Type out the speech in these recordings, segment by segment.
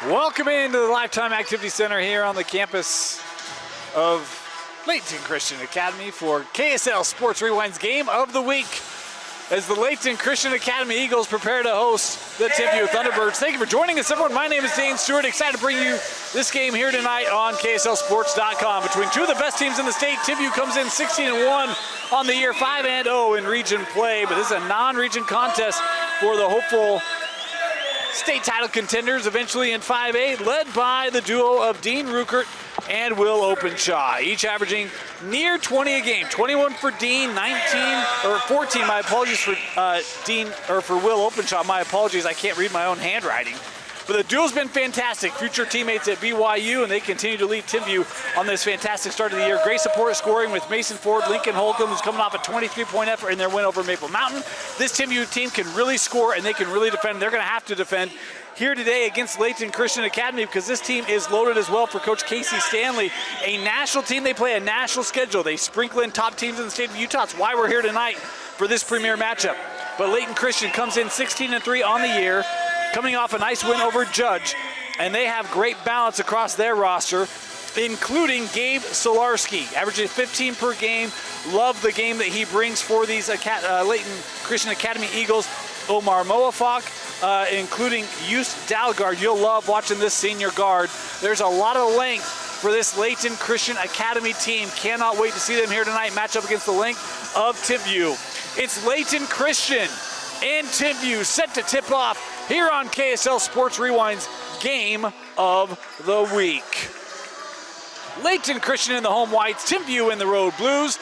Welcome into the Lifetime Activity Center here on the campus of Layton Christian Academy for KSL Sports Rewind's Game of the Week as the Layton Christian Academy Eagles prepare to host the Timpview Thunderbirds. Thank you for joining us, everyone. My name is Dane Stewart. Excited to bring you this game here tonight on KSLSports.com. Between two of the best teams in the state, Timpview comes in 16-1 on the year, 5-0 in region play, but this is a non-region contest for the hopeful state title contenders eventually in 5A, led by the duo of Dean Ruckert and Will Openshaw, each averaging near 20 a game. 21 for Dean, 14, my apologies for Dean, or for Will Openshaw, my apologies, I can't read my own handwriting. But the duo's been fantastic. Future teammates at BYU, and they continue to lead Timpview on this fantastic start of the year. Great support scoring with Mason Ford, Lincoln Holcomb, who's coming off a 23-point effort in their win over Maple Mountain. This Timpview team can really score, and they can really defend. They're going to have to defend here today against Layton Christian Academy because this team is loaded as well for Coach Casey Stanley. A national team, they play a national schedule. They sprinkle in top teams in the state of Utah. That's why we're here tonight for this premier matchup. But Layton Christian comes in 16-3 on the year, coming off a nice win over Judge, and they have great balance across their roster, including Gabe Solarski, averaging 15 per game. Love the game that he brings for these Layton Christian Academy Eagles. Omar Moafak, including Yus Dalgard. You'll love watching this senior guard. There's a lot of length for this Layton Christian Academy team. Cannot wait to see them here tonight, match up against the length of Timpview. It's Layton Christian and Timpview set to tip off here on KSL Sports Rewind's Game of the Week. Layton Christian in the home whites, Timpview in the road blues.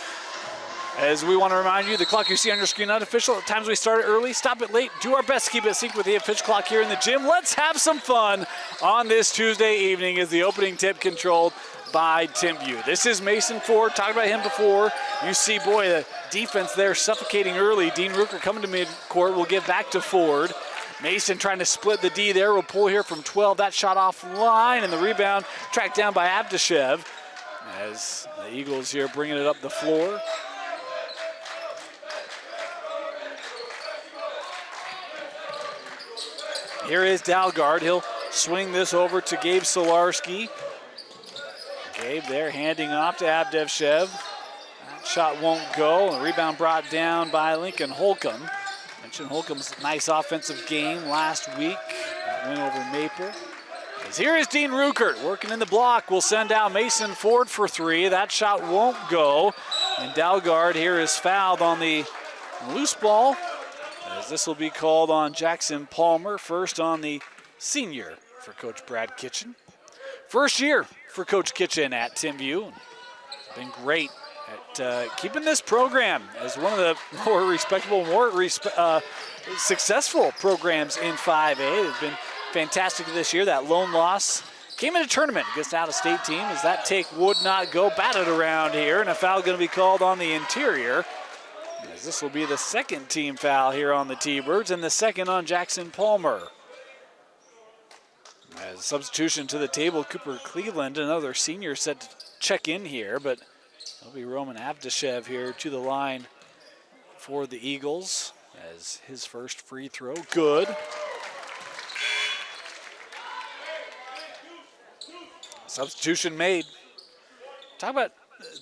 As we want to remind you, the clock you see on your screen, unofficial. At times we start early, stop it late, do our best to keep it sync with the official clock here in the gym. Let's have some fun on this Tuesday evening as the opening tip controlled by Timpview. This is Mason Ford, talked about him before. You see, boy, the defense there suffocating early. Dean Ruckert coming to midcourt, will give back to Ford. Mason trying to split the D there, will pull here from 12. That shot offline, and the rebound tracked down by Abdashev as the Eagles here bringing it up the floor. Here is Dalgard. He'll swing this over to Gabe Solarski. Gabe there handing off to Abdashev. That shot won't go. The rebound brought down by Lincoln Holcomb. Mentioned Holcomb's nice offensive game last week. That win over Maple. As here is Dean Ruckert working in the block. Will send out Mason Ford for three. That shot won't go. And Dalgard here is fouled on the loose ball, as this will be called on Jackson Palmer, first on the senior for Coach Brad Kitchen. First year for Coach Kitchen at Timpview. Been great at keeping this program as one of the more respectable, more successful programs in 5A. They've been fantastic this year. That lone loss came in a tournament against an out-of-state team as that take would not go. Batted around here, and a foul going to be called on the interior, as this will be the second team foul here on the T-Birds and the second on Jackson Palmer. As substitution to the table, Cooper Cleveland, another senior, set to check in here, but it'll be Roman Abdashev here to the line for the Eagles as his first free throw. Good. Substitution made. Talk about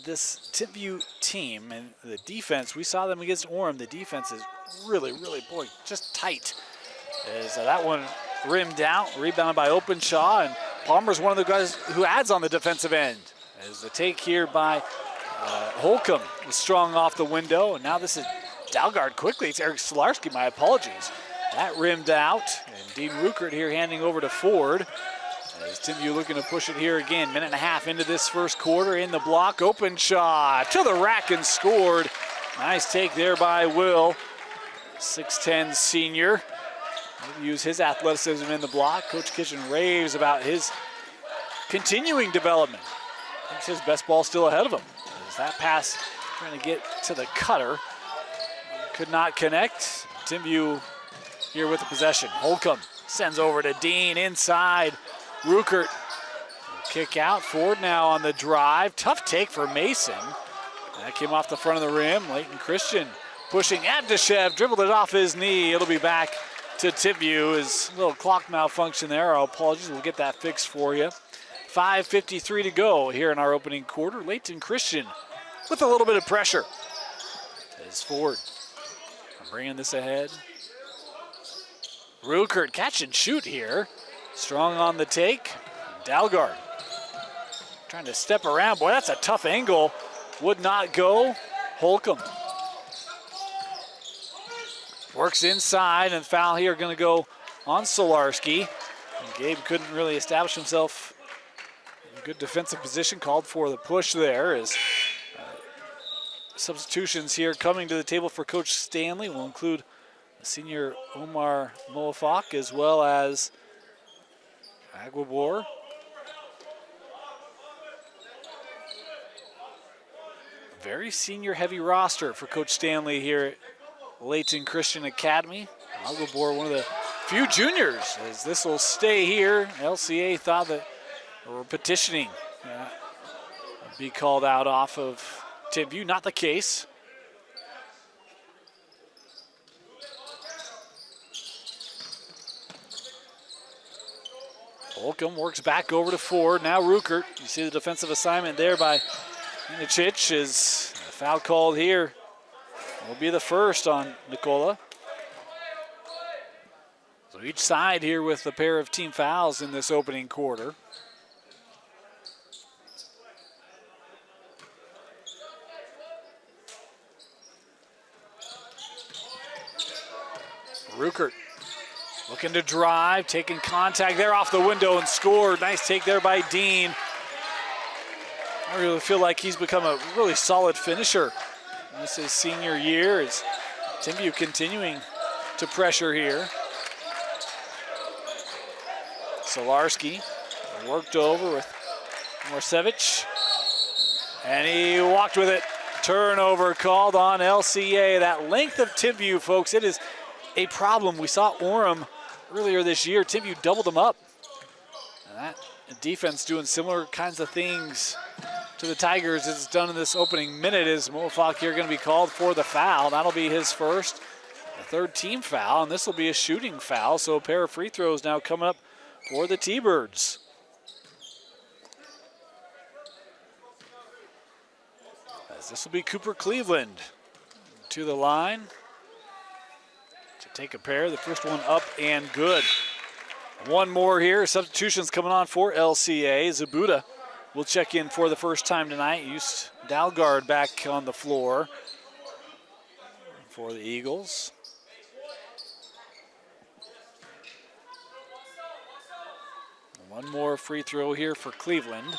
this Timpview team and the defense. We saw them against Orem. The defense is really, boy, just tight. As that one rimmed out, rebounded by Openshaw, and Palmer's one of the guys who adds on the defensive end. As the take here by Holcomb was strong off the window, and now this is Dalgard quickly. It's Eric Solarski, my apologies. That rimmed out, and Dean Ruckert here handing over to Ford. As Timpview looking to push it here again. Minute and a half into this first quarter. In the block, Openshaw to the rack and scored. Nice take there by Will. 6'10" senior. He'll use his athleticism in the block. Coach Kitchen raves about his continuing development. Thinks his best ball still ahead of him. As that pass trying to get to the cutter. Could not connect. Timpview here with the possession. Holcomb sends over to Dean inside. Ruckert kick out. Ford now on the drive. Tough take for Mason. That came off the front of the rim. Layton Christian pushing Abdashev, dribbled it off his knee. It'll be back to Timpview is a little clock malfunction there. Our apologies. We'll get that fixed for you. 5:53 to go here in our opening quarter. Layton Christian with a little bit of pressure. Is Ford bringing this ahead. Ruckert catch and shoot here. Strong on the take. Dalgard trying to step around. Boy, that's a tough angle. Would not go. Holcomb works inside, and foul here going to go on Solarski. And Gabe couldn't really establish himself in a good defensive position. Called for the push there. As substitutions here coming to the table for Coach Stanley will include senior Omar Moafak as well as Aguabor. Very senior heavy roster for Coach Stanley here at Layton Christian Academy. Aguabor, one of the few juniors, as this will stay here. LCA thought that they were petitioning be called out off of Timpview. Not the case. Holcomb works back over to Ford. Now Ruckert. You see the defensive assignment there by Inachich. Is a foul called here. Will be the first on Nicola. So each side here with a pair of team fouls in this opening quarter. Ruckert looking to drive, taking contact there off the window and scored. Nice take there by Dean. I really feel like he's become a really solid finisher. This is his senior year. As Timpview continuing to pressure here. Solarski worked over with Morsevich. And he walked with it. Turnover called on LCA. That length of Timpview, folks, it is a problem. We saw Orem earlier this year. Timpview doubled them up. And that defense doing similar kinds of things to the Tigers as it's done in this opening minute. Is Moafak here going to be called for the foul? That'll be his first, the third team foul, and this will be a shooting foul. So a pair of free throws now coming up for the T-Birds. As this will be Cooper Cleveland to the line to take a pair. The first one up and good. One more here. Substitutions coming on for LCA. Zabuda will check in for the first time tonight. Used Dalgard back on the floor for the Eagles. One more free throw here for Cleveland.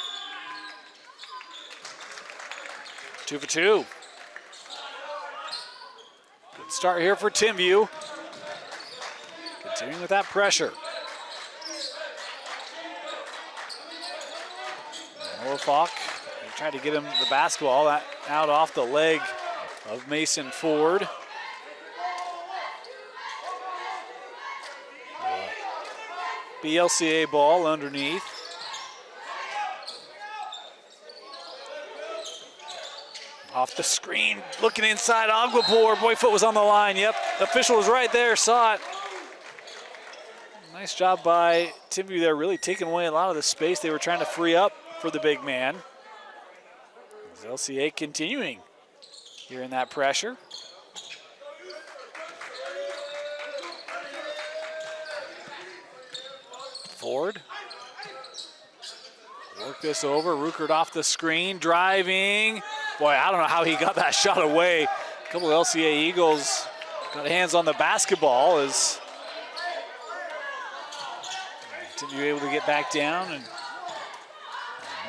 2 for 2. Good start here for Timpview. Continuing with that pressure. Moafak tried to get him the basketball out off the leg of Mason Ford. BLCA ball underneath. Off the screen, looking inside, Aguabor. Boyfoot was on the line. Yep, the official was right there, saw it. Nice job by Timpview there, really taking away a lot of the space they were trying to free up for the big man. As LCA continuing here in that pressure. Ford. Work this over. Ruckert off the screen, driving. Boy, I don't know how he got that shot away. A couple of LCA Eagles got hands on the basketball as Timpview able to get back down, and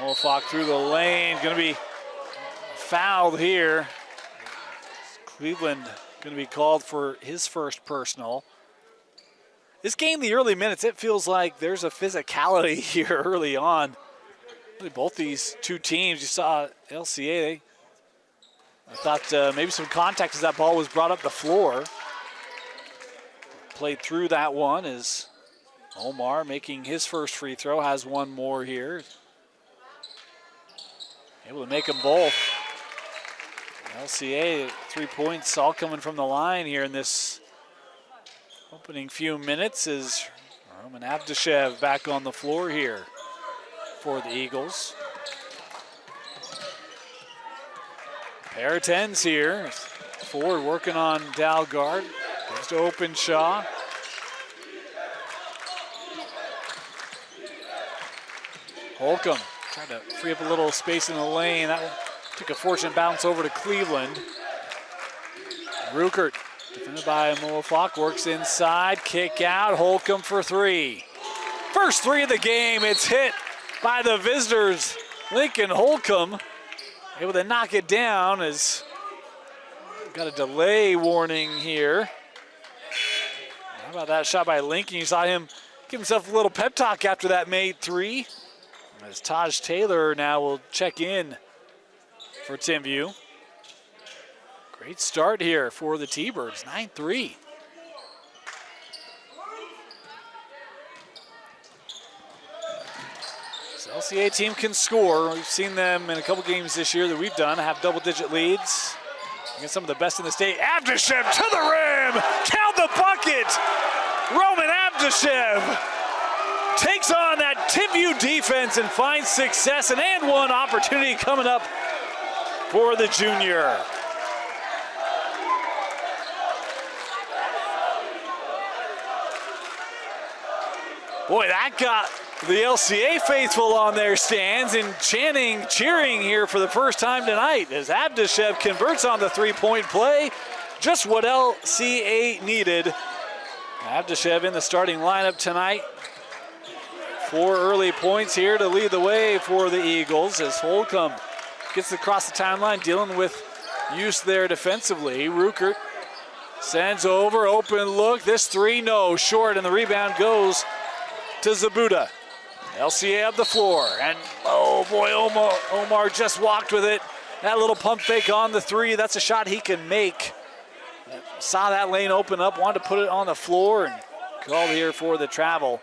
Moafak through the lane. Going to be fouled here. Cleveland going to be called for his first personal. This game, the early minutes, it feels like there's a physicality here early on. Really both these two teams, you saw LCA, I thought maybe some contact as that ball was brought up the floor. Played through that one as Omar making his first free throw, has one more here. Able to make them both. LCA, 3 points all coming from the line here in this opening few minutes is Roman Avdashev back on the floor here for the Eagles. Pair of 10s here. Ford working on Dalgard. Goes to Openshaw. Holcomb trying to free up a little space in the lane. That took a fortunate bounce over to Cleveland. Ruckert, defended by Moafak, works inside, kick out, Holcomb for three. First three of the game, it's hit by the visitors. Lincoln Holcomb able to knock it down as got a delay warning here. How about that shot by Lincoln? You saw him give himself a little pep talk after that made three. As Taj Taylor now will check in for Timpview. Great start here for the T-Birds, 9-3. This LCA team can score. We've seen them in a couple games this year that we've done have double-digit leads against some of the best in the state. Avdashev to the rim, count the bucket. Roman Avdashev takes on that Timpview defense and finds success. An and one opportunity coming up for the junior. Boy, that got the LCA faithful on their stands and chanting, cheering here for the first time tonight as Avdashev converts on the three-point play. Just what LCA needed. Avdashev in the starting lineup tonight. 4 early points here to lead the way for the Eagles as Holcomb gets across the timeline, dealing with use there defensively. Ruckert sends over, open look. This three, no, short, and the rebound goes to Zabuda. LCA up the floor, and oh boy, Omar just walked with it. That little pump fake on the three, that's a shot he can make. Saw that lane open up, wanted to put it on the floor, and called here for the travel.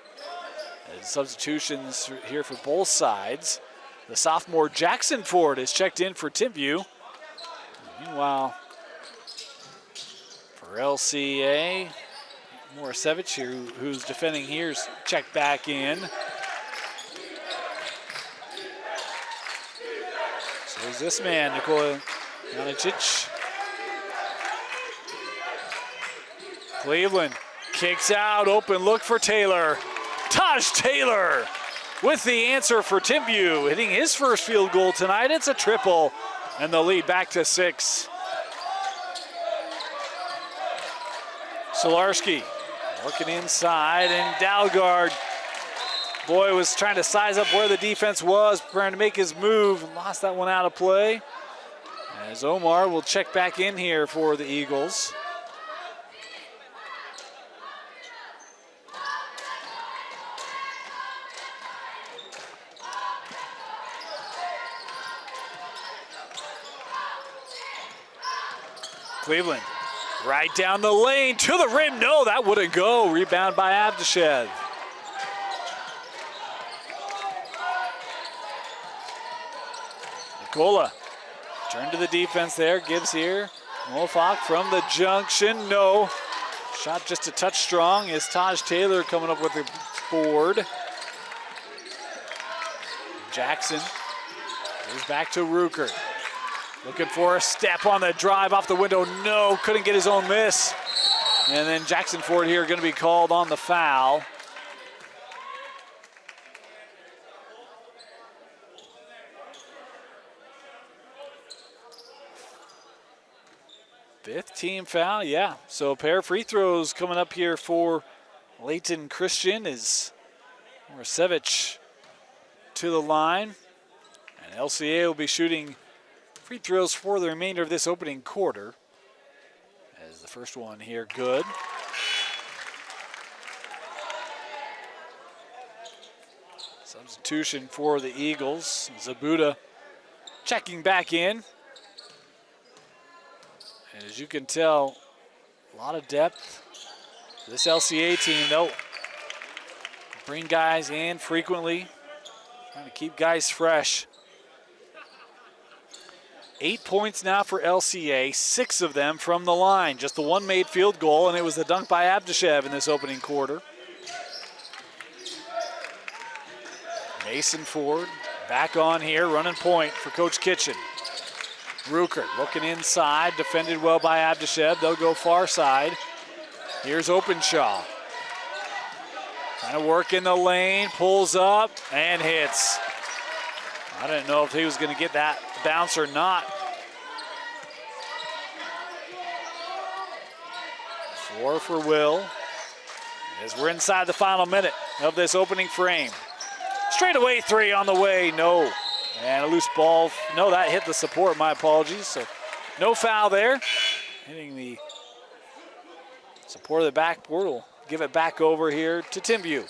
And substitutions here for both sides. The sophomore Jackson Ford is checked in for Timpview. Meanwhile, for LCA, Morasevich here, who's defending here, is checked back in. So is this man, Nikola Janicic. Cleveland kicks out, open look for Taylor. Taj Taylor with the answer for Timpview, hitting his first field goal tonight. It's a triple, and the lead back to 6. Solarski working inside, and Dalgard, boy, was trying to size up where the defense was, preparing to make his move, and lost that one out of play. As Omar will check back in here for the Eagles. Cleveland, right down the lane, to the rim. No, that wouldn't go. Rebound by Avdashev. Nikola, turn to the defense there, gives here. Moafak from the junction, no. Shot just a touch strong is Taj Taylor coming up with the board. Jackson goes back to Ruckert. Looking for a step on the drive off the window. No, couldn't get his own miss. And then Jackson Ford here going to be called on the foul. Fifth team foul, yeah. So a pair of free throws coming up here for Layton Christian is Morasevich to the line. And LCA will be shooting free throws for the remainder of this opening quarter. As the first one here, good. Substitution for the Eagles. Zabuda checking back in. And as you can tell, a lot of depth. This LCA team, they'll bring guys in frequently, trying to keep guys fresh. 8 points now for LCA, 6 of them from the line. Just the one made field goal, and it was the dunk by Abdishev in this opening quarter. Mason Ford back on here, running point for Coach Kitchen. Ruckert looking inside, defended well by Abdishev. They'll go far side. Here's Openshaw. Trying to work in the lane, pulls up, and hits. I didn't know if he was going to get that bounce or not. 4 for Will, as we're inside the final minute of this opening frame. Straight away 3 on the way, no. And a loose ball, no, that hit the support, my apologies. So no foul there. Hitting the support of the backboard, will give it back over here to Timpview.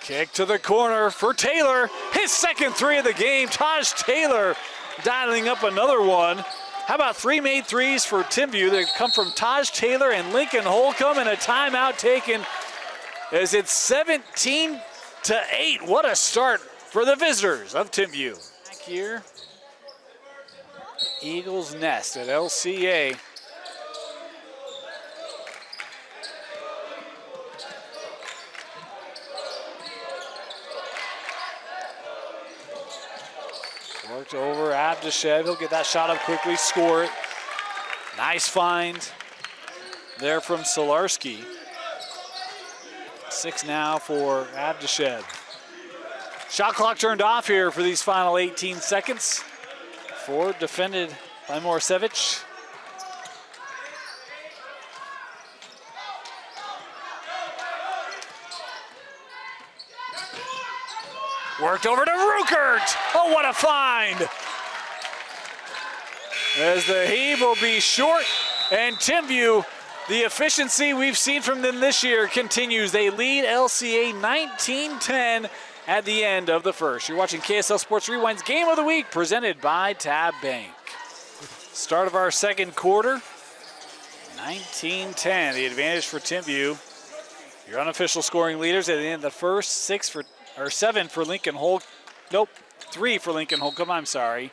Kick to the corner for Taylor. His second 3 of the game. Taj Taylor dialing up another one. How about 3 made threes for Timpview? They come from Taj Taylor and Lincoln Holcomb, and a timeout taken as it's 17-8. What a start for the visitors of Timpview. Back here, Eagles Nest at LCA. Worked over Abdishev. He'll get that shot up quickly, score it. Nice find there from Solarski. 6 now for Abdishev. Shot clock turned off here for these final 18 seconds. Ford defended by Morsevich. Worked over to Ruckert. Oh, what a find. As the heave will be short, and Timpview, the efficiency we've seen from them this year continues. They lead LCA 19-10 at the end of the first. You're watching KSL Sports Rewind's Game of the Week presented by Tab Bank. Start of our second quarter, 19-10, the advantage for Timpview. Your unofficial scoring leaders at the end of the first, 7 for Lincoln Holcomb. Nope, 3 for Lincoln Holcomb, I'm sorry.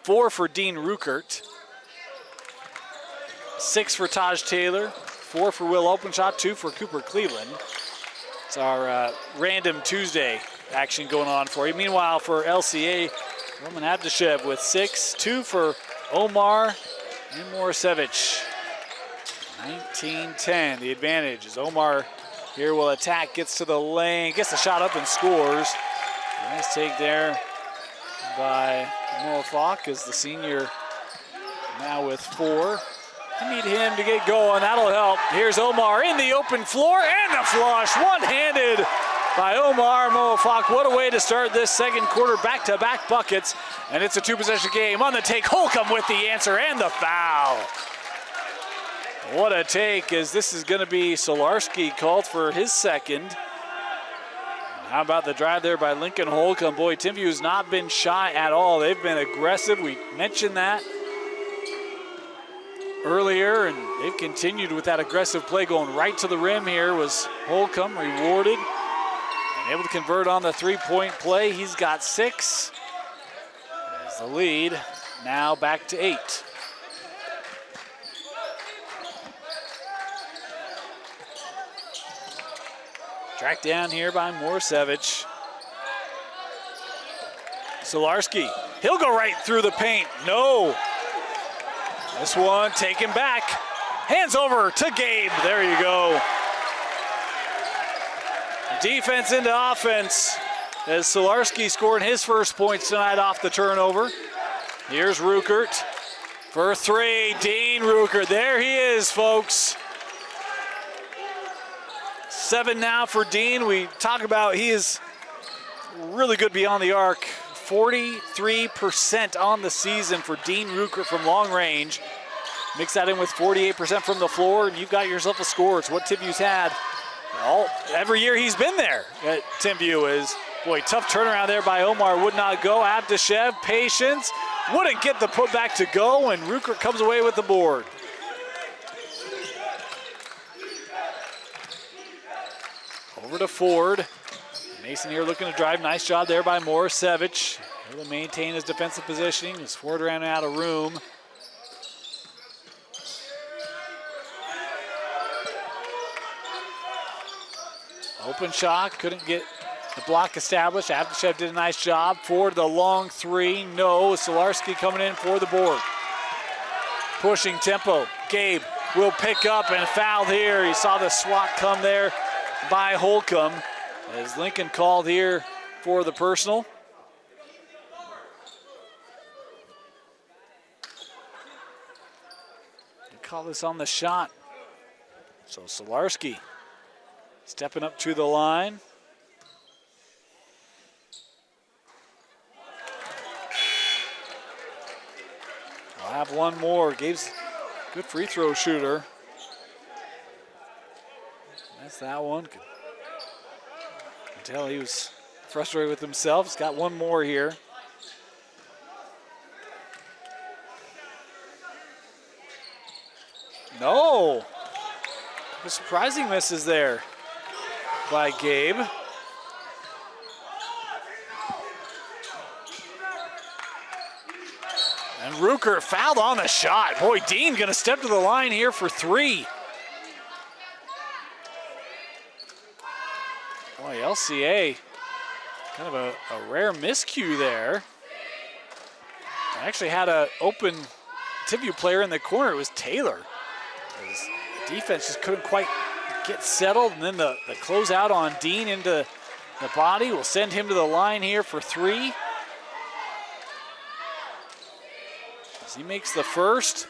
4 for Dean Ruckert. 6 for Taj Taylor. 4 for Will Openshaw. 2 for Cooper Cleveland. It's our random Tuesday action going on for you. Meanwhile, for LCA, Roman Abdishev with 6. 2 for Omar and Morisevich. 19-10, the advantage as Omar here will attack, gets to the lane, gets the shot up and scores. Nice take there by Moafak as the senior now with 4. You need him to get going, that'll help. Here's Omar in the open floor and the flush, one-handed by Omar Moafak. What a way to start this second quarter, back-to-back buckets, and it's a 2-possession game. On the take, Holcomb with the answer and the foul. What a take, as this is going to be Solarski called for his second. How about the drive there by Lincoln Holcomb? Boy, Timpview has not been shy at all. They've been aggressive. We mentioned that earlier, and they've continued with that aggressive play. Going right to the rim here was Holcomb, rewarded. And able to convert on the 3-point play. He's got 6. As the lead now back to 8. Tracked down here by Morsevich. Solarski, he'll go right through the paint. No. This one taken back. Hands over to Gabe. There you go. Defense into offense as Solarski scored his first points tonight off the turnover. Here's Ruckert for 3. Dean Ruckert. There he is, folks. 7 now for Dean. We talk about he is really good beyond the arc. 43% on the season for Dean Ruckert from long range. Mix that in with 48% from the floor, and you've got yourself a score. It's what Timpview's had every year he's been there at Timpview. Is boy, tough turnaround there by Omar. Would not go. Abdishev, patience. Wouldn't get the putback to go, and Ruckert comes away with the board. Over to Ford. Mason here looking to drive. Nice job there by Morisevich. Able to maintain his defensive positioning as Ford ran out of room. Open shot, couldn't get the block established. Avdashev did a nice job. Ford, the long three, no. Solarski coming in for the board. Pushing tempo. Gabe will pick up and fouled here. You saw the swat come there by Holcomb as Lincoln called here for the personal. They call this on the shot. So Solarski stepping up to the line. I'll have one more. Gabe's a good free throw shooter. That's that one. Can tell he was frustrated with himself. He's got one more here. No. A surprising misses there by Gabe. And Ruker fouled on the shot. Boy, Dean gonna step to the line here for three. Boy, LCA, kind of a rare miscue there. I actually had an open Timpview player in the corner. It was Taylor. The defense just couldn't quite get settled, and then the closeout on Dean into the body will send him to the line here for three. As he makes the first.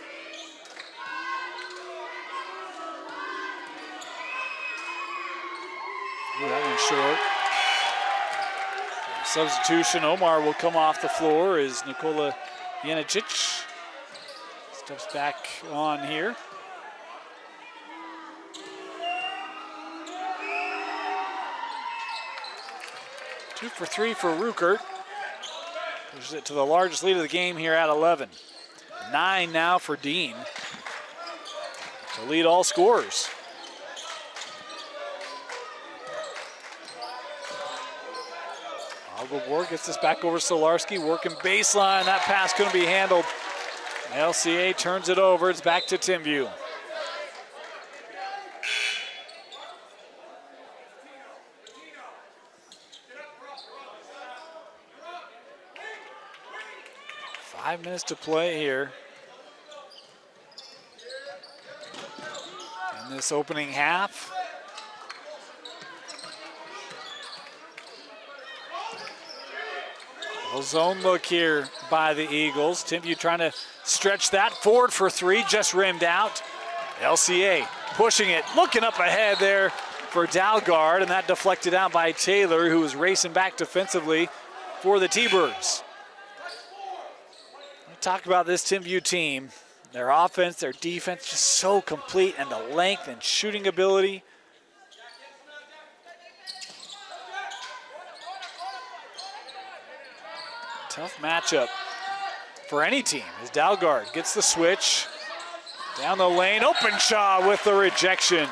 Ooh, that one's short. Substitution, Omar will come off the floor as Nikola Janicic steps back on here. Two for three for Ruckert. Pushes it to the largest lead of the game here at 11. 9 now for Dean to lead all scorers. Algobor gets this back over Solarski, working baseline. That pass couldn't be handled. LCA turns it over. It's back to Timpview. Five minutes to play here in this opening half. A zone look here by the Eagles. Timpview trying to stretch that forward for three, just rimmed out. LCA pushing it, looking up ahead there for Dalgard, and that deflected out by Taylor, who was racing back defensively for the T-Birds. Talk about this Timpview team. Their offense, their defense, just so complete, and the length and shooting ability. Tough matchup for any team as Dalgard gets the switch. Down the lane, Openshaw with the rejection.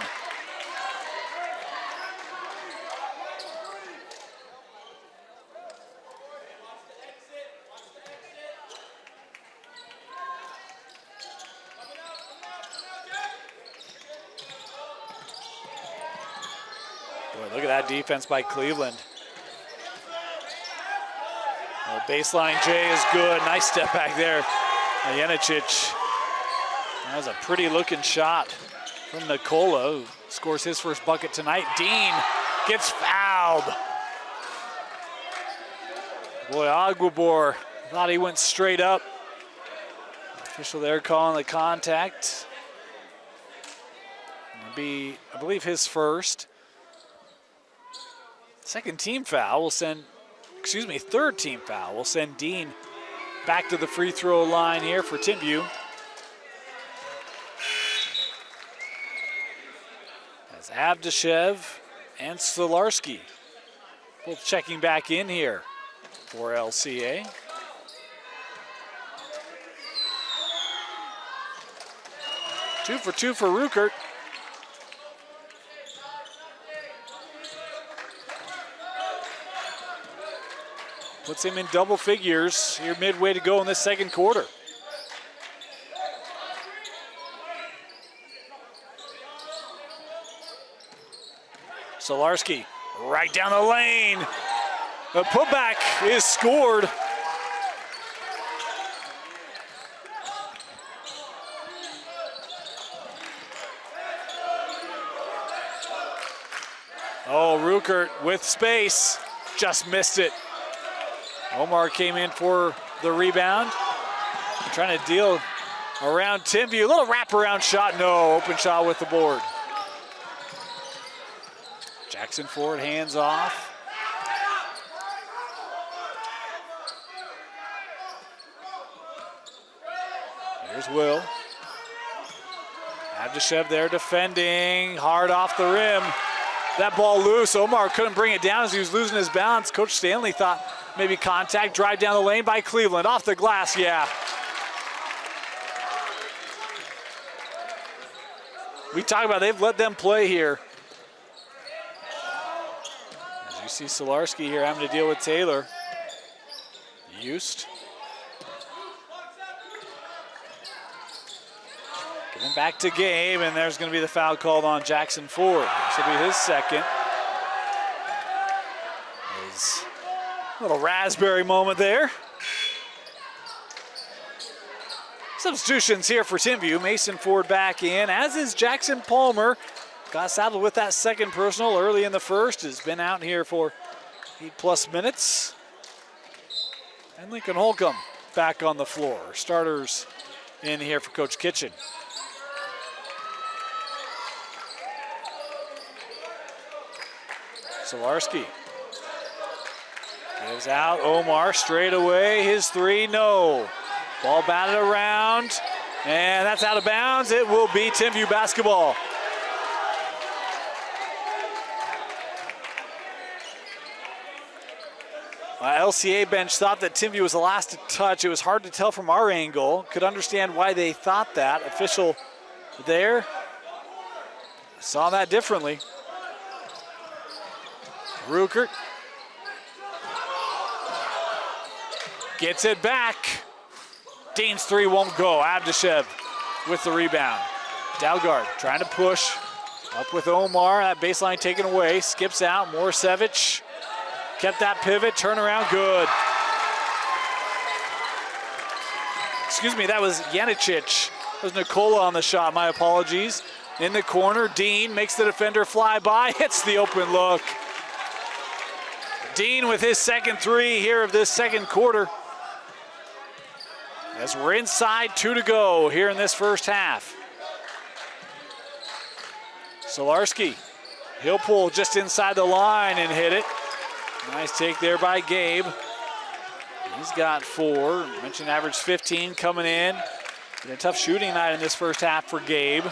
Boy, look at that defense by Cleveland. Baseline J is good. Nice step back there. Janicic. That was a pretty looking shot from Nikola, who scores his first bucket tonight. Dean gets fouled. Boy, Aguilar thought he went straight up. Official there calling the contact. It'll be, I believe, his first. Second team foul will send, third team foul will send Dean back to the free throw line here for Timpview. As Avdashev and Solarski both checking back in here for LCA. Two for two for Ruckert. Puts him in double figures here midway to go in this second quarter. Solarski right down the lane. The putback is scored. Oh, Ruckert with space, just missed it. Omar came in for the rebound. Trying to deal around Timpview. A little wraparound shot, no, open shot with the board. Jackson Ford hands off. Here's Will. Abdishev there defending, hard off the rim. That ball loose, Omar couldn't bring it down as he was losing his balance. Coach Stanley thought maybe contact, drive down the lane by Cleveland, off the glass, yeah. We talk about they've let them play here. As you see Solarski here having to deal with Taylor. Used. Giving back to Gabe, and there's going to be the foul called on Jackson Ford. This will be his second. His little raspberry moment there. Substitutions here for Timpview. Mason Ford back in, as is Jackson Palmer. Got saddled with that second personal early in the first. Has been out here for 8+ minutes. And Lincoln Holcomb back on the floor. Starters in here for Coach Kitchen. Solarski gives out. Omar straight away. His three, no. Ball batted around, and that's out of bounds. It will be Timpview basketball. LCA bench thought that Timpview was the last to touch. It was hard to tell from our angle. Could understand why they thought that. Official there saw that differently. Ruckert gets it back. Dean's three won't go. Abdishev with the rebound. Dalgard trying to push. Up with Omar. That baseline taken away. Skips out. Morsevich kept that pivot. Turnaround good. Excuse me, that was Janicic. That was Nikola on the shot. My apologies. In the corner, Dean makes the defender fly by. Hits the open look. Dean with his second three here of this second quarter. As we're inside 2 to go here in this first half. Solarski, he'll pull just inside the line and hit it. Nice take there by Gabe. He's got 4. Mentioned average 15 coming in. Been a tough shooting night in this first half for Gabe.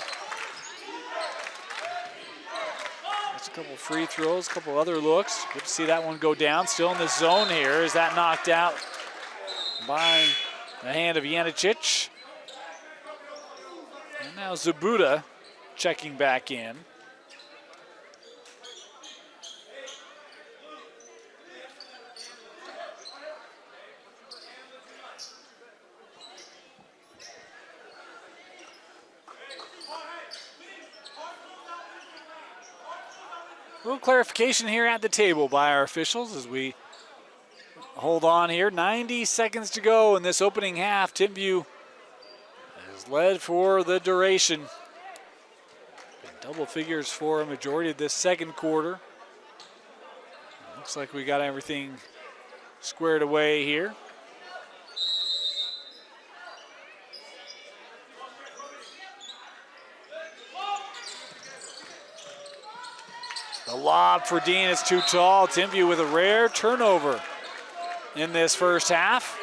That's a couple free throws, a couple other looks. Good to see that one go down. Still in the zone here. Is that knocked out by the hand of Janicic? And now Zabuda checking back in. A little clarification here at the table by our officials as we hold on here. 90 seconds to go in this opening half. Timpview has led for the duration. Been double figures for a majority of this second quarter. Looks like we got everything squared away here. The lob for Dean is too tall. Timpview with a rare turnover in this first half.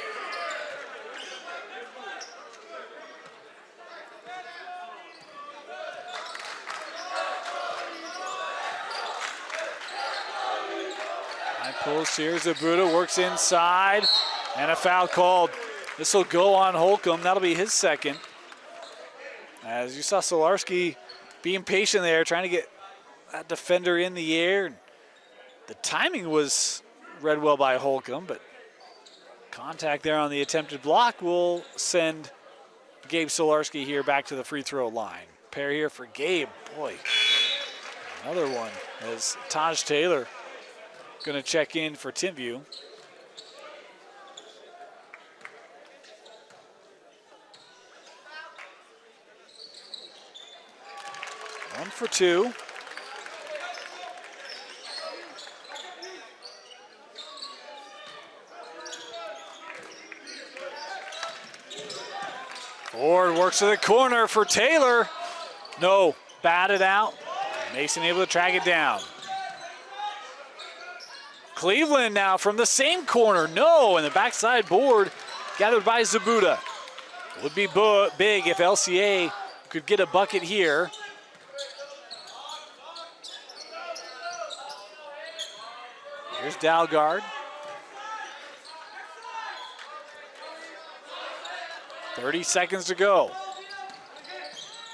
High post here. Zabuda works inside, and a foul called. This will go on Holcomb. That'll be his second. As you saw Solarski being patient there, trying to get that defender in the air. The timing was read well by Holcomb, but Contact there on the attempted block will send Gabe Solarski here back to the free throw line. Pair here for Gabe. Boy, another one as Taj Taylor going to check in for Timpview. One for two. Ford works to the corner for Taylor. No, batted out. Mason able to track it down. Cleveland now from the same corner. No, and the backside board gathered by Zabuda. Would be big if LCA could get a bucket here. Here's Dalgard. 30 seconds to go.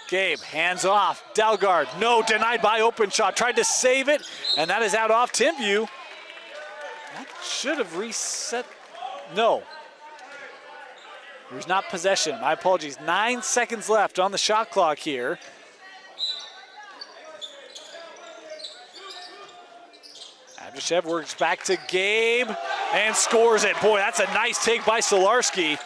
Gabe, hands off. Dalgard, no, denied by open shot. Tried to save it, and that is out off Timpview. That should have reset. No. There's not possession. My apologies. 9 seconds left on the shot clock here. Abdushev works back to Gabe and scores it. Boy, that's a nice take by Solarski.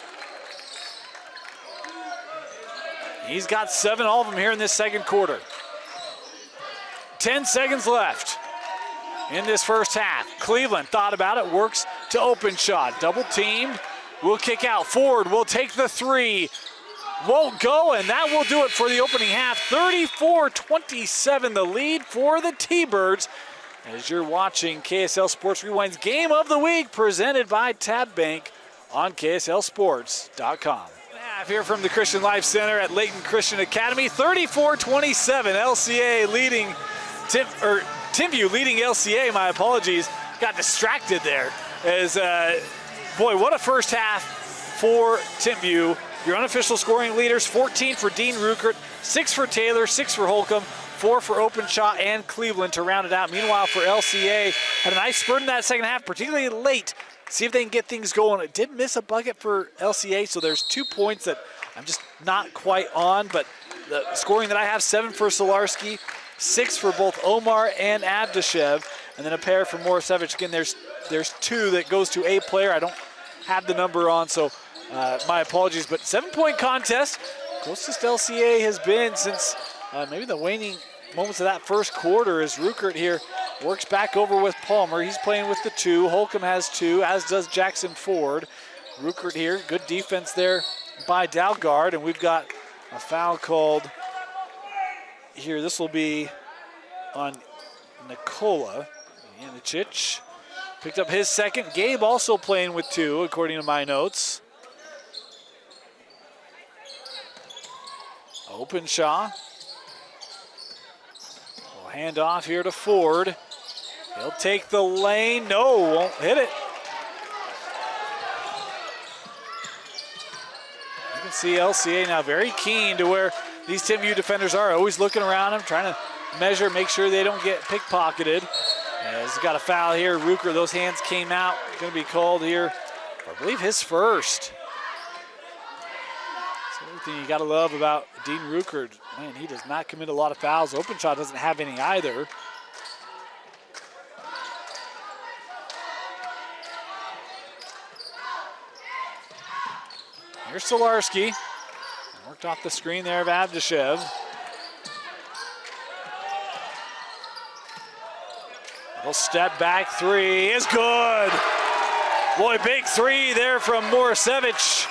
He's got 7, all of them here in this second quarter. 10 seconds left in this first half. Cleveland thought about it, works to open shot. Double teamed, will kick out. Ford will take the three. Won't go, and that will do it for the opening half. 34-27, the lead for the T-Birds. As you're watching KSL Sports Rewind's Game of the Week presented by Tab Bank on KSLSports.com. Here from the Christian Life Center at Layton Christian Academy, 34-27, LCA leading, Timpview leading LCA, my apologies. Got distracted there as, boy, what a first half for Timpview. Your unofficial scoring leaders, 14 for Dean Ruckert, 6 for Taylor, 6 for Holcomb, 4 for Openshot and Cleveland to round it out. Meanwhile, for LCA, had a nice spurt in that second half, particularly late. See if they can get things going. It did miss a bucket for LCA, so there's 2 points that I'm just not quite on, but the scoring that I have, 7 for Solarski, 6 for both Omar and Abdushev, and then a pair for Morisevich. Again, there's 2 that goes to a player. I don't have the number on, so my apologies, but 7-point contest. Closest LCA has been since maybe the waning moments of that first quarter as Ruckert here works back over with Palmer. He's playing with the 2. Holcomb has 2, as does Jackson Ford. Ruckert here, good defense there by Dalgard, and we've got a foul called here. This will be on Nikola Janicic. Picked up his second. Gabe also playing with 2, according to my notes. Openshaw. We'll hand off here to Ford. He'll take the lane. No, won't hit it. You can see LCA now very keen to where these Timpview defenders are, always looking around them, trying to measure, make sure they don't get pickpocketed. He's got a foul here. Ruckert, those hands came out. Going to be called here, I believe his first. That's everything you got to love about Dean Ruckert. Man, he does not commit a lot of fouls. Openshot doesn't have any either. Here's Solarski. Worked off the screen there of Abdushev. Little step back 3 is good. Boy, big 3 there from Morisevich.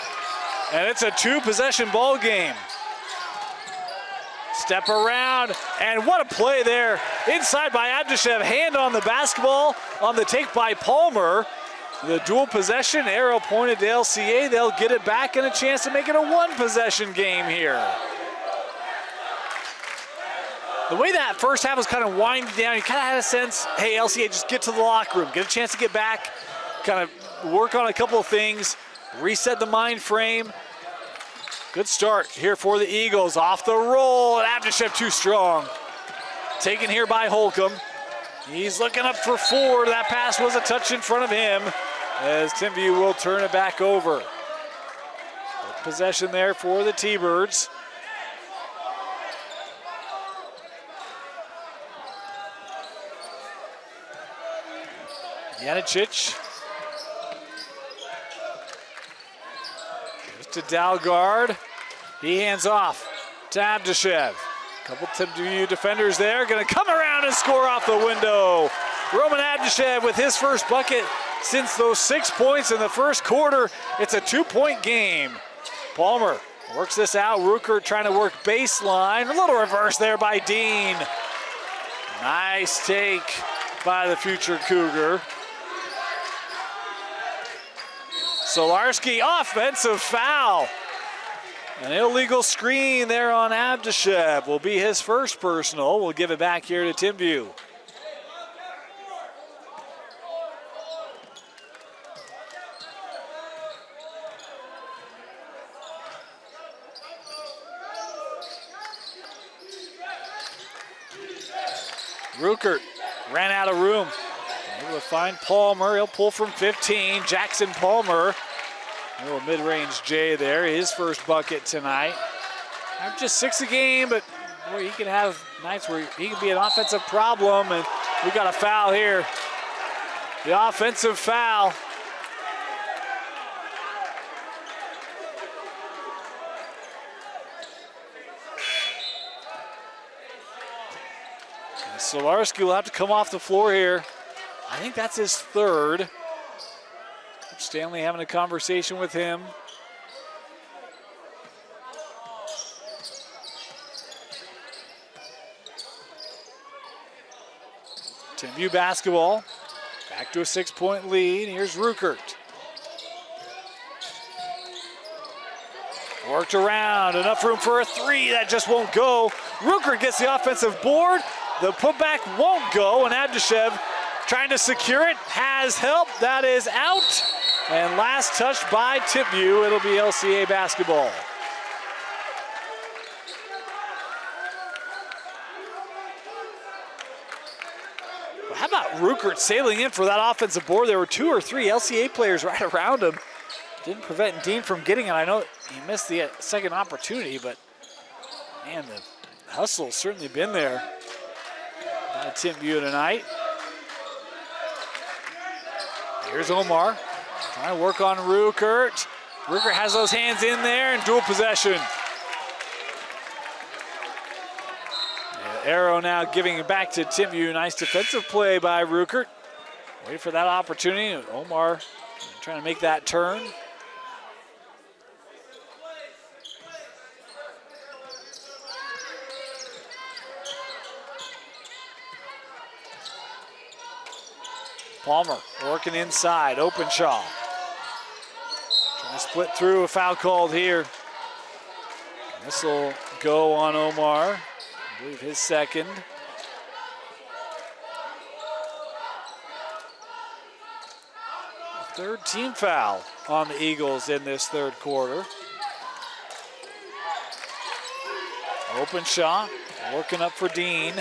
And it's a 2-possession ball game. Step around, and what a play there. Inside by Abdushev, hand on the basketball on the take by Palmer. The dual possession, arrow pointed to LCA. They'll get it back and a chance to make it a 1-possession game here. The way that first half was kind of winding down, you kind of had a sense, hey, LCA, just get to the locker room, get a chance to get back, kind of work on a couple of things, reset the mind frame. Good start here for the Eagles. Off the roll, and Abdushev too strong. Taken here by Holcomb. He's looking up for Ford. That pass was a touch in front of him. as Timpview will turn it back over. Possession there for the T-Birds. Janicic. Goes to Dalgard. He hands off to Abdashev. Couple Timpview defenders there. Going to come around and score off the window. Roman Abdashev with his first bucket since those 6 points in the first quarter. It's a 2-point game. Palmer works this out. Ruker trying to work baseline. A little reverse there by Dean. Nice take by the future Cougar. Solarski, offensive foul. An illegal screen there on Abdashev will be his first personal. We'll give it back here to Timpview. Ruckert ran out of room. Able to find Palmer. He'll pull from 15. Jackson Palmer. A little mid-range J there. His first bucket tonight. Just 6 a game, but boy, he can have nights where he can be an offensive problem, and we got a foul here. The offensive foul. Solarski will have to come off the floor here. I think that's his third. Stanley having a conversation with him. Timpview basketball. Back to a 6-point lead. Here's Ruckert. Worked around. Enough room for a three. That just won't go. Ruckert gets the offensive board. The putback won't go, and Abdashev trying to secure it. Has help. That is out. And last touch by Timpview. It'll be LCA basketball. Well, how about Ruckert sailing in for that offensive board? There were 2 or 3 LCA players right around him. Didn't prevent Dean from getting it. I know he missed the second opportunity, but man, the hustle's certainly been there by Timpview tonight. Here's Omar. Trying to work on Ruckert. Ruckert has those hands in there and dual possession. And Arrow now giving it back to Timpview. Nice defensive play by Ruckert. Wait for that opportunity. Omar trying to make that turn. Palmer working inside. Openshaw. Trying to split through. A foul called here. This will go on Omar. I believe his second. Third team foul on the Eagles in this third quarter. Openshaw working up for Dean.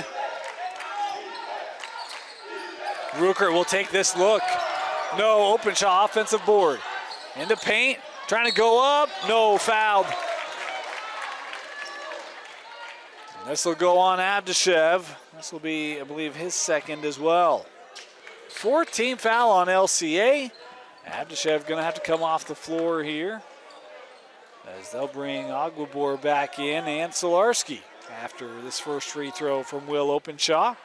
Ruckert will take this look. No, Openshaw offensive board. Into paint, trying to go up. No, fouled. This will go on Abdashev. This will be, I believe, his second as well. 4th team foul on LCA. Abdashev gonna have to come off the floor here as they'll bring Aguabor back in and Solarski after this first free throw from Will Openshaw.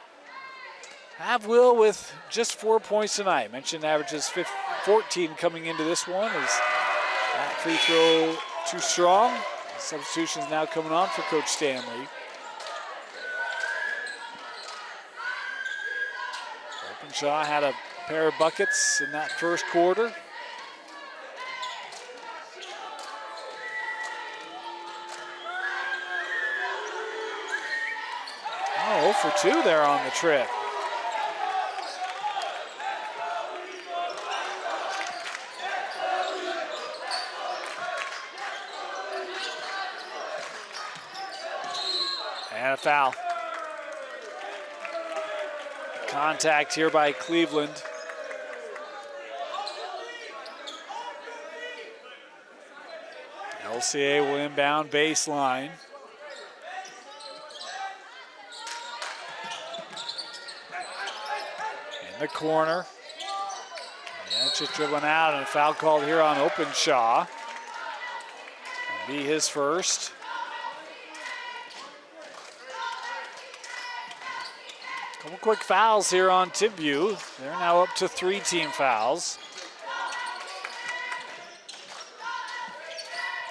Have Will with just 4 points tonight. Mentioned averages 14 coming into this one. Is that free throw too strong? Substitutions now coming on for Coach Stanley. Openshaw had a pair of buckets in that first quarter. Oh, 0 for 2 there on the trip. And a foul. Contact here by Cleveland. LCA will inbound baseline. In the corner. Janicic dribbling out, and a foul called here on Openshaw. Be his first. Couple quick fouls here on Timpview. They're now up to 3 team fouls.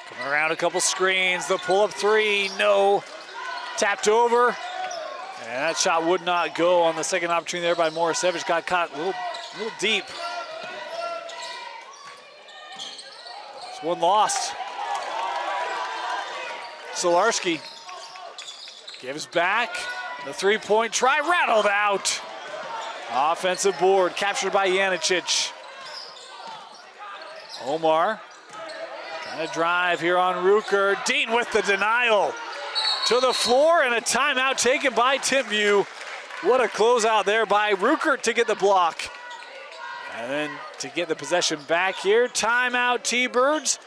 Coming around a couple screens, the pull-up 3, no. Tapped over, and that shot would not go on the second opportunity there by Morrisevich. Got caught a little deep. It's one lost. Solarski gives back. The 3-point try rattled out. Offensive board captured by Janicic. Omar trying to drive here on Ruker. Dean with the denial. To the floor, and a timeout taken by Timpview. What a closeout there by Ruker to get the block. And then to get the possession back here. Timeout T-Birds.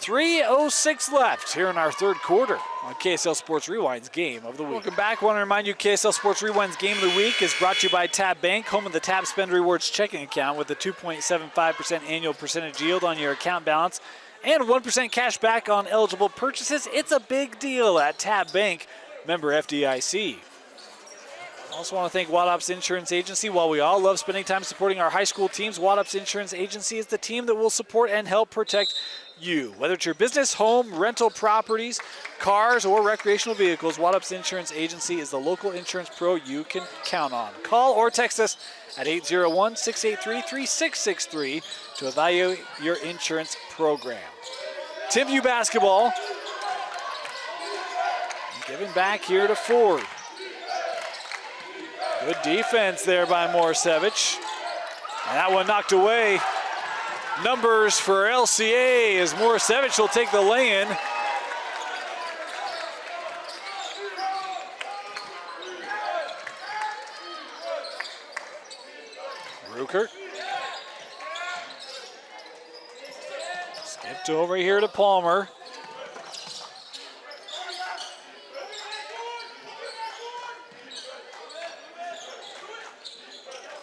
3:06 left here in our third quarter on KSL Sports Rewind's Game of the Week. Welcome back. I want to remind you KSL Sports Rewind's Game of the Week is brought to you by Tab Bank, home of the Tab Spend Rewards checking account with a 2.75% annual percentage yield on your account balance and 1% cash back on eligible purchases. It's a big deal at Tab Bank, member FDIC. Also want to thank Waddops Insurance Agency. While we all love spending time supporting our high school teams, Waddops Insurance Agency is the team that will support and help protect you. Whether it's your business, home, rental properties, cars, or recreational vehicles, Waddops Insurance Agency is the local insurance pro you can count on. Call or text us at 801-683-3663 to evaluate your insurance program. Timpview basketball. Giving back here to Ford. Good defense there by Morrisevich. And that one knocked away. Numbers for LCA as Morrisevich will take the lay-in. Ruker. Skipped over here to Palmer.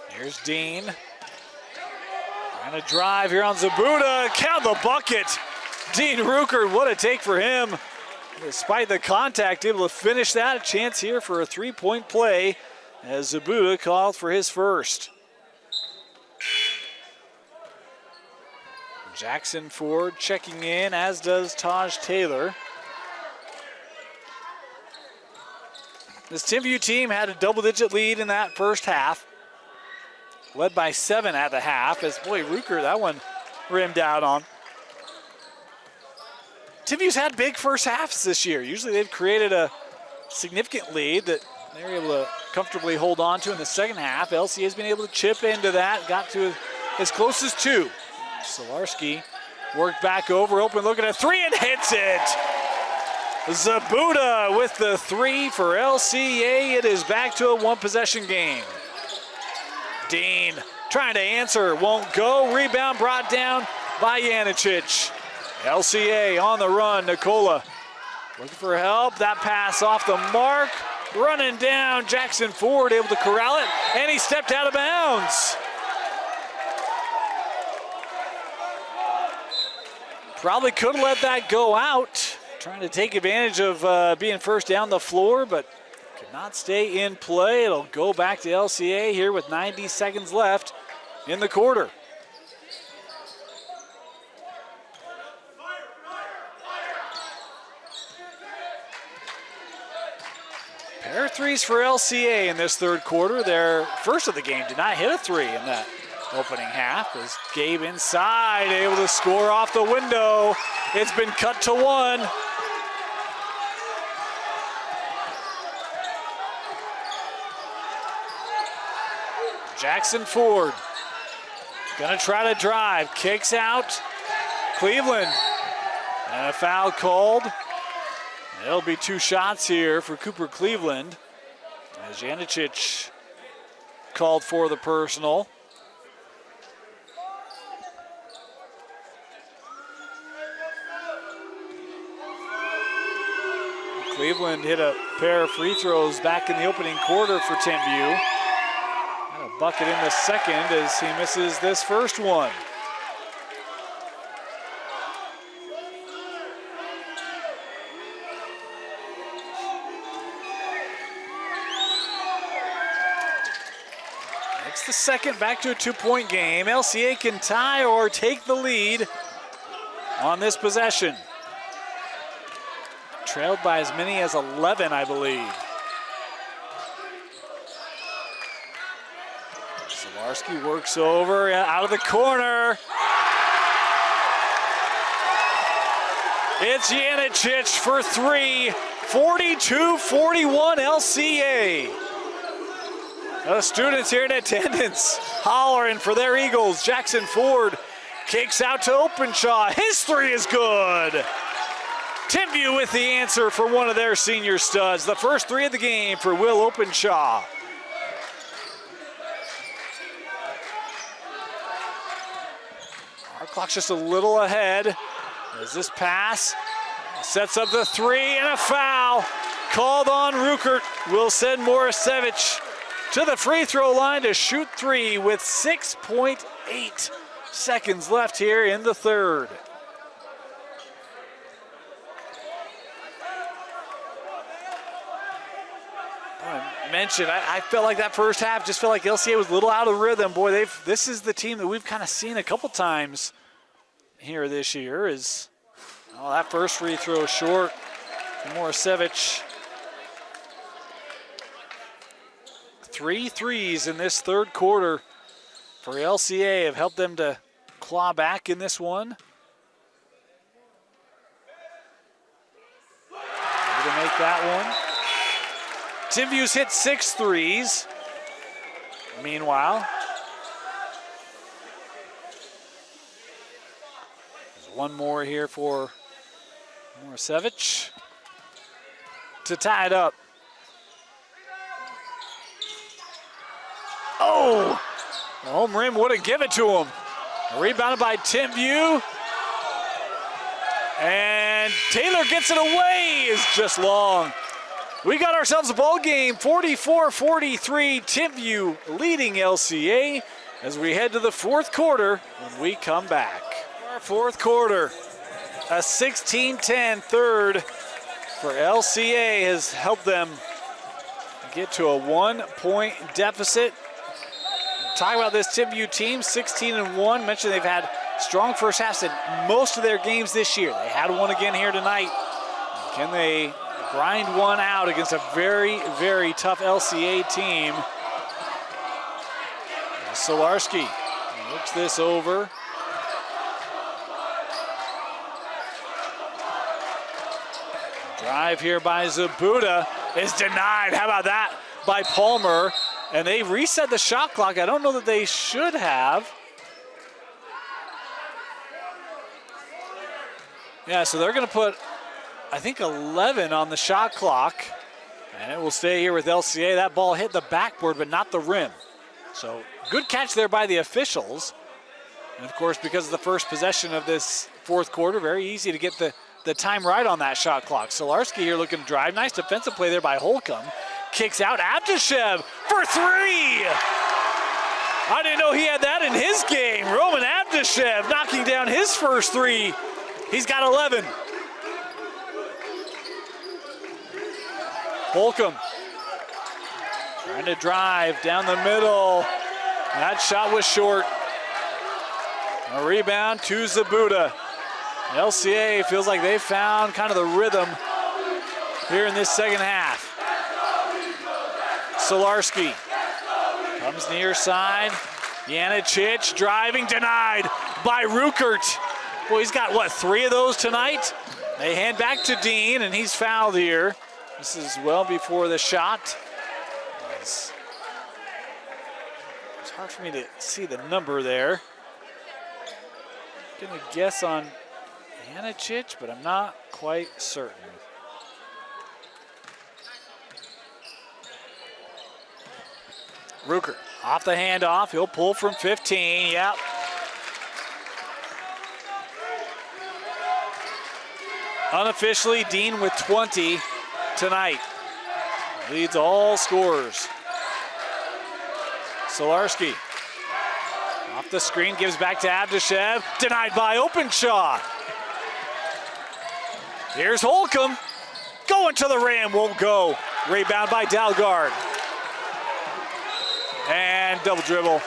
Here's Dean. Trying to drive here on Zabuda. Count the bucket. Dean Ruker, what a take for him. Despite the contact, able to finish that. A chance here for a 3-point play as Zabuda called for his first. Jackson Ford checking in, as does Taj Taylor. This Timpview team had a double-digit lead in that first half. Led by 7 at the half as, boy, Ruker, that one rimmed out on. Timpview's had big first halves this year. Usually they've created a significant lead that they were able to comfortably hold on to in the second half. LCA has been able to chip into that, got to as close as 2. Solarski worked back over, open look at a 3 and hits it. Zabuda with the 3 for LCA. It is back to a 1-possession game. Dean trying to answer, won't go. Rebound brought down by Janicic. LCA on the run. Nicola looking for help. That pass off the mark. Running down. Jackson Ford able to corral it, and he stepped out of bounds. Probably could have let that go out. Trying to take advantage of being first down the floor, but could not stay in play. It'll go back to LCA here with 90 seconds left in the quarter. Pair of threes for LCA in this third quarter. Their first of the game did not hit a 3 in that opening half as Gabe inside, able to score off the window. It's been cut to 1. Jackson Ford gonna try to drive, kicks out Cleveland, and a foul called. It'll be 2 shots here for Cooper Cleveland as Janicic called for the personal. Cleveland hit a pair of free throws back in the opening quarter for Timpview. And a bucket in the second as he misses this first one. It's the second, back to a 2-point game. LCA can tie or take the lead on this possession. Trailed by as many as 11, I believe. Solarski works over, out of the corner. It's Janicic for three, 42-41 LCA. The students here in attendance hollering for their Eagles. Jackson Ford kicks out to Openshaw. His three is good. Timpview with the answer for one of their senior studs. The first three of the game for Will Openshaw. Our clock's just a little ahead as this pass sets up the three and a foul. Called on Ruckert will send Morisevich to the free throw line to shoot three with 6.8 seconds left here in the third. I felt like that first half just felt like LCA was a little out of rhythm. Boy, this is the team that we've kind of seen a couple times here this year. Is that first free throw short for Morisevich. 3 threes in this third quarter for LCA have helped them to claw back in this one. Able to make that one. Timpview's hit 6 threes. Meanwhile, there's one more here for Morisevich to tie it up. Oh, the home rim wouldn't give it to him. Rebounded by Timpview. And Taylor gets it away, is just long. We got ourselves a ball game, 44-43, Timpview leading LCA as we head to the fourth quarter when we come back. Our fourth quarter, a 16-10 third for LCA has helped them get to a 1-point deficit. Talk about this Timpview team, 16-1. Mentioned they've had strong first halves in most of their games this year. They had one again here tonight. Can they grind one out against a very, very tough LCA team? Solarski looks this over. Drive here by Zabuda is denied. How about that by Palmer? And they reset the shot clock. I don't know that they should have. Yeah, so they're going to put, I think, 11 on the shot clock. And it will stay here with LCA. That ball hit the backboard, but not the rim. So good catch there by the officials. And, of course, because of the first possession of this fourth quarter, very easy to get the time right on that shot clock. Solarski here looking to drive. Nice defensive play there by Holcomb. Kicks out Abdushev for three. I didn't know he had that in his game. Roman Abdushev knocking down his first three. He's got 11. Holcomb trying to drive down the middle. That shot was short. A rebound to Zabuda. LCA feels like they found kind of the rhythm here in this second half. Solarski comes near side. Janicic driving, denied by Ruckert. Boy, he's got, what, 3 of those tonight? They hand back to Dean, and he's fouled here. This is well before the shot. It's hard for me to see the number there. Gonna guess on Janicic, but I'm not quite certain. Ruckert off the handoff. He'll pull from 15. Yep. Unofficially, Dean with 20. tonight. Leads all scorers. Solarski off the screen, gives back to Abdishev. Denied by Openshaw. Here's Holcomb. Going to the rim, won't go. Rebound by Dalgard. And double dribble.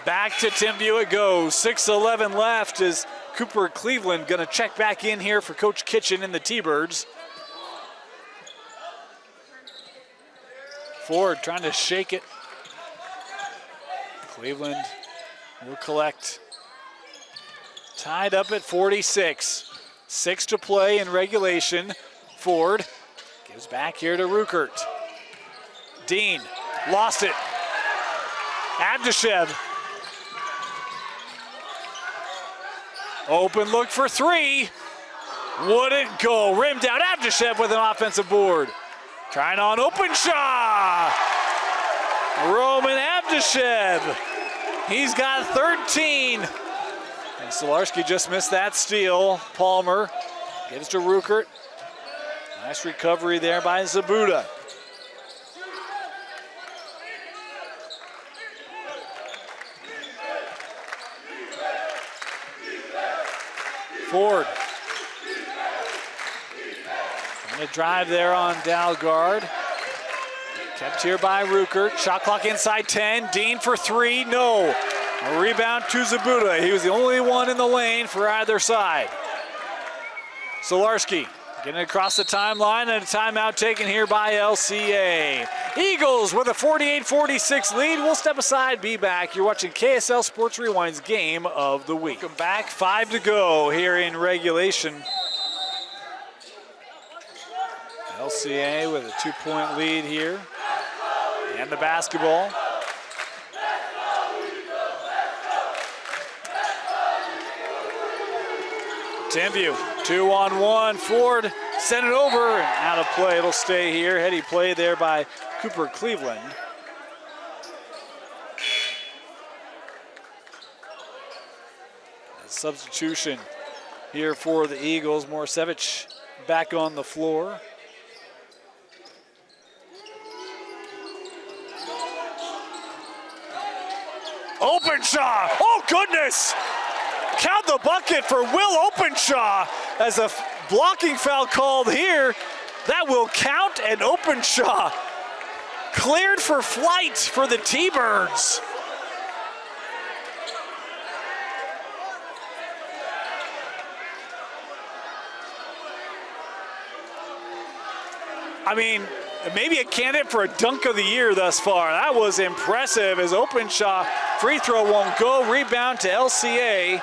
Back to Timpview it goes. 6:11 left as Cooper Cleveland gonna check back in here for Coach Kitchen and the T-Birds. Ford trying to shake it. Cleveland will collect. Tied up at 46. 6 to play in regulation. Ford gives back here to Ruckert. Dean lost it. Abdishev. Open look for three. Wouldn't go. Rimmed out. Abdishev with an offensive board. Trying on Openshaw. Roman Abdishev. He's got 13. And Solarski just missed that steal. Palmer gives to Ruckert. Nice recovery there by Zabuda. Ford. Trying to drive there on Dalgard. Kept here by Ruckert. Shot clock inside 10. Dean for three. No. A rebound to Zabuda. He was the only one in the lane for either side. Solarski getting across the timeline, and a timeout taken here by LCA. Eagles with a 48-46 lead. We'll step aside, be back. You're watching KSL Sports Rewind's Game of the Week. Welcome back, 5 to go here in regulation. LCA with a 2-point lead here. And the basketball. Timpview, 2-on-1. Ford sent it over and out of play. It'll stay here. Heady play there by Cooper Cleveland. A substitution here for the Eagles. Morsevich back on the floor. Openshaw, oh goodness! Count the bucket for Will Openshaw as a blocking foul called here. That will count, and Openshaw cleared for flight for the T-Birds. I mean, maybe a candidate for a dunk of the year thus far. That was impressive as Openshaw free throw won't go. Rebound to LCA.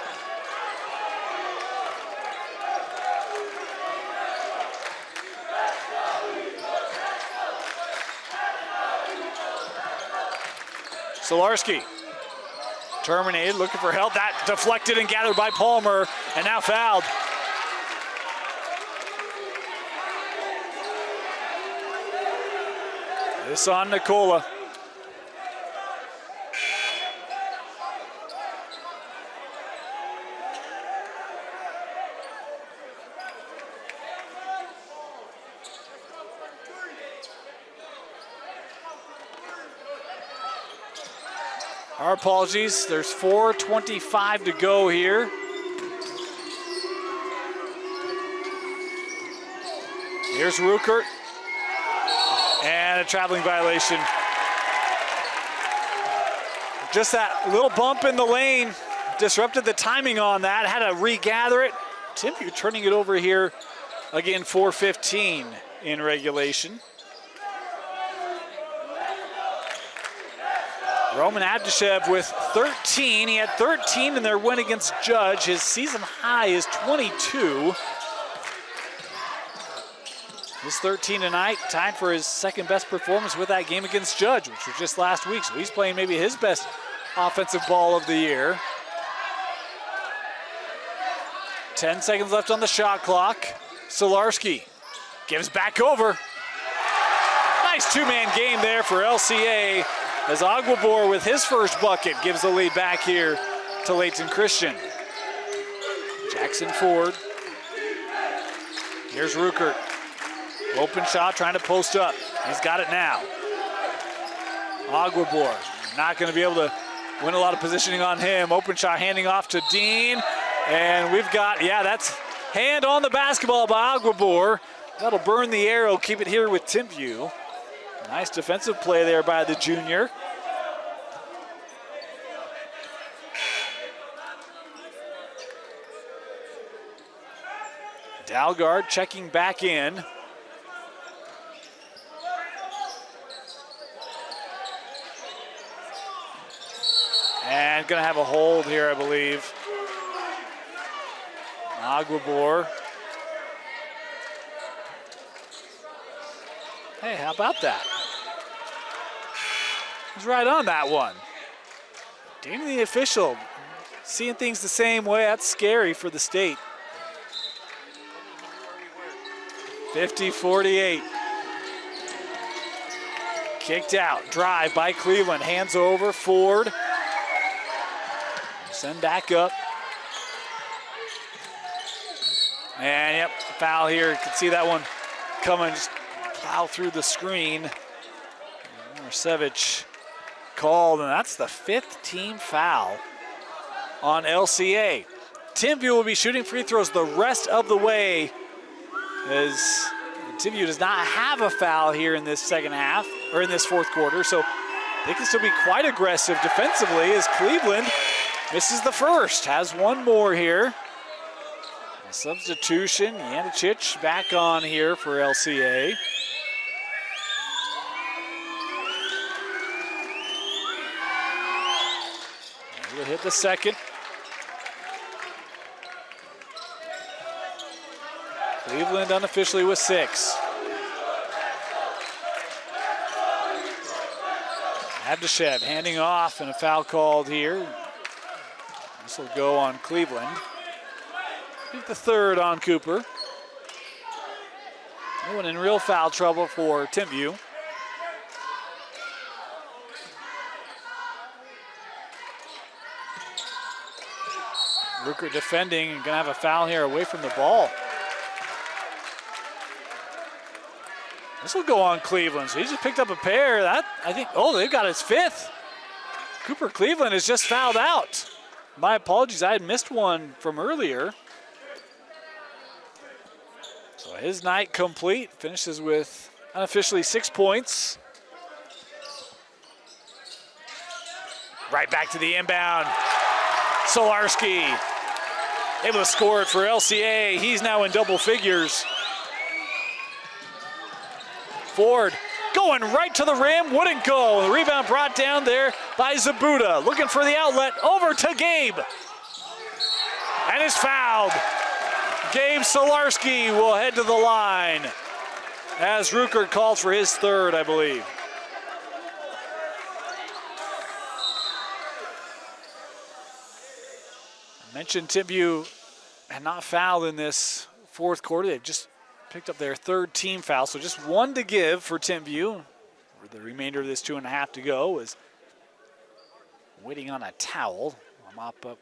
Solarski terminated, looking for help. That deflected and gathered by Palmer, and now fouled. This on Nicola. Our apologies, there's 4:25 to go here. Here's Ruckert. And a traveling violation. Just that little bump in the lane disrupted the timing on that. Had to regather it. Timpview turning it over here. Again, 4:15 in regulation. Roman Abdishev with 13. He had 13 in their win against Judge. His season high is 22. His 13 tonight, tied for his second best performance with that game against Judge, which was just last week. So he's playing maybe his best offensive ball of the year. 10 seconds left on the shot clock. Solarski gives back over. Nice two-man game there for LCA. as Aguabor with his first bucket gives the lead back here to Layton Christian. Jackson Ford. Here's Ruckert. Open shot, trying to post up. He's got it now. Aguabor not going to be able to win a lot of positioning on him. Open shot handing off to Dean. And we've got, that's hand on the basketball by Aguabor. That'll burn the arrow, keep it here with Timpview. Nice defensive play there by the junior. Dalgard checking back in. And gonna have a hold here, I believe. Aguabor. Hey, how about that? He's right on that one. Dean, the official, seeing things the same way. That's scary for the state. 50-48. Kicked out. Drive by Cleveland. Hands over. Ford. Send back up. And foul here. You can see that one coming. Just plow through the screen. Marcevich called, and that's the 5th team foul on LCA. Timpview will be shooting free throws the rest of the way, as Timpview does not have a foul here in this second half, or in this fourth quarter, so they can still be quite aggressive defensively as Cleveland misses the first, has one more here. A substitution, Janicic back on here for LCA. We'll hit the second. Cleveland unofficially with 6. Abdashev handing off and a foul called here. This will go on Cleveland. The 3rd on Cooper. No one in real foul trouble for Timpview. Ruckert defending and gonna have a foul here away from the ball. This will go on Cleveland. So he just picked up a pair. That, I think, they've got his 5th. Cooper Cleveland is just fouled out. My apologies, I had missed one from earlier. So his night complete, finishes with unofficially 6 points. Right back to the inbound. Solarski able to score it for LCA. He's now in double figures. Ford going right to the rim, wouldn't go. The rebound brought down there by Zabuda. Looking for the outlet, over to Gabe. And is fouled. Gabe Solarski will head to the line as Ruckert calls for his 3rd, I believe. I mentioned Timpview had not fouled in this fourth quarter. They've just picked up their 3rd team foul, so just 1 to give for Timpview. For the remainder of this 2.5 to go is waiting on a towel. I'll mop up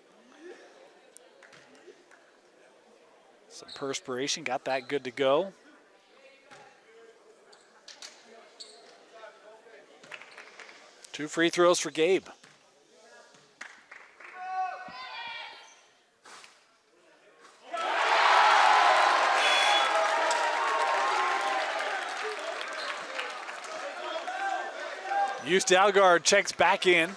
some perspiration, got that good to go. Two free throws for Gabe. Use Dalgard checks back in.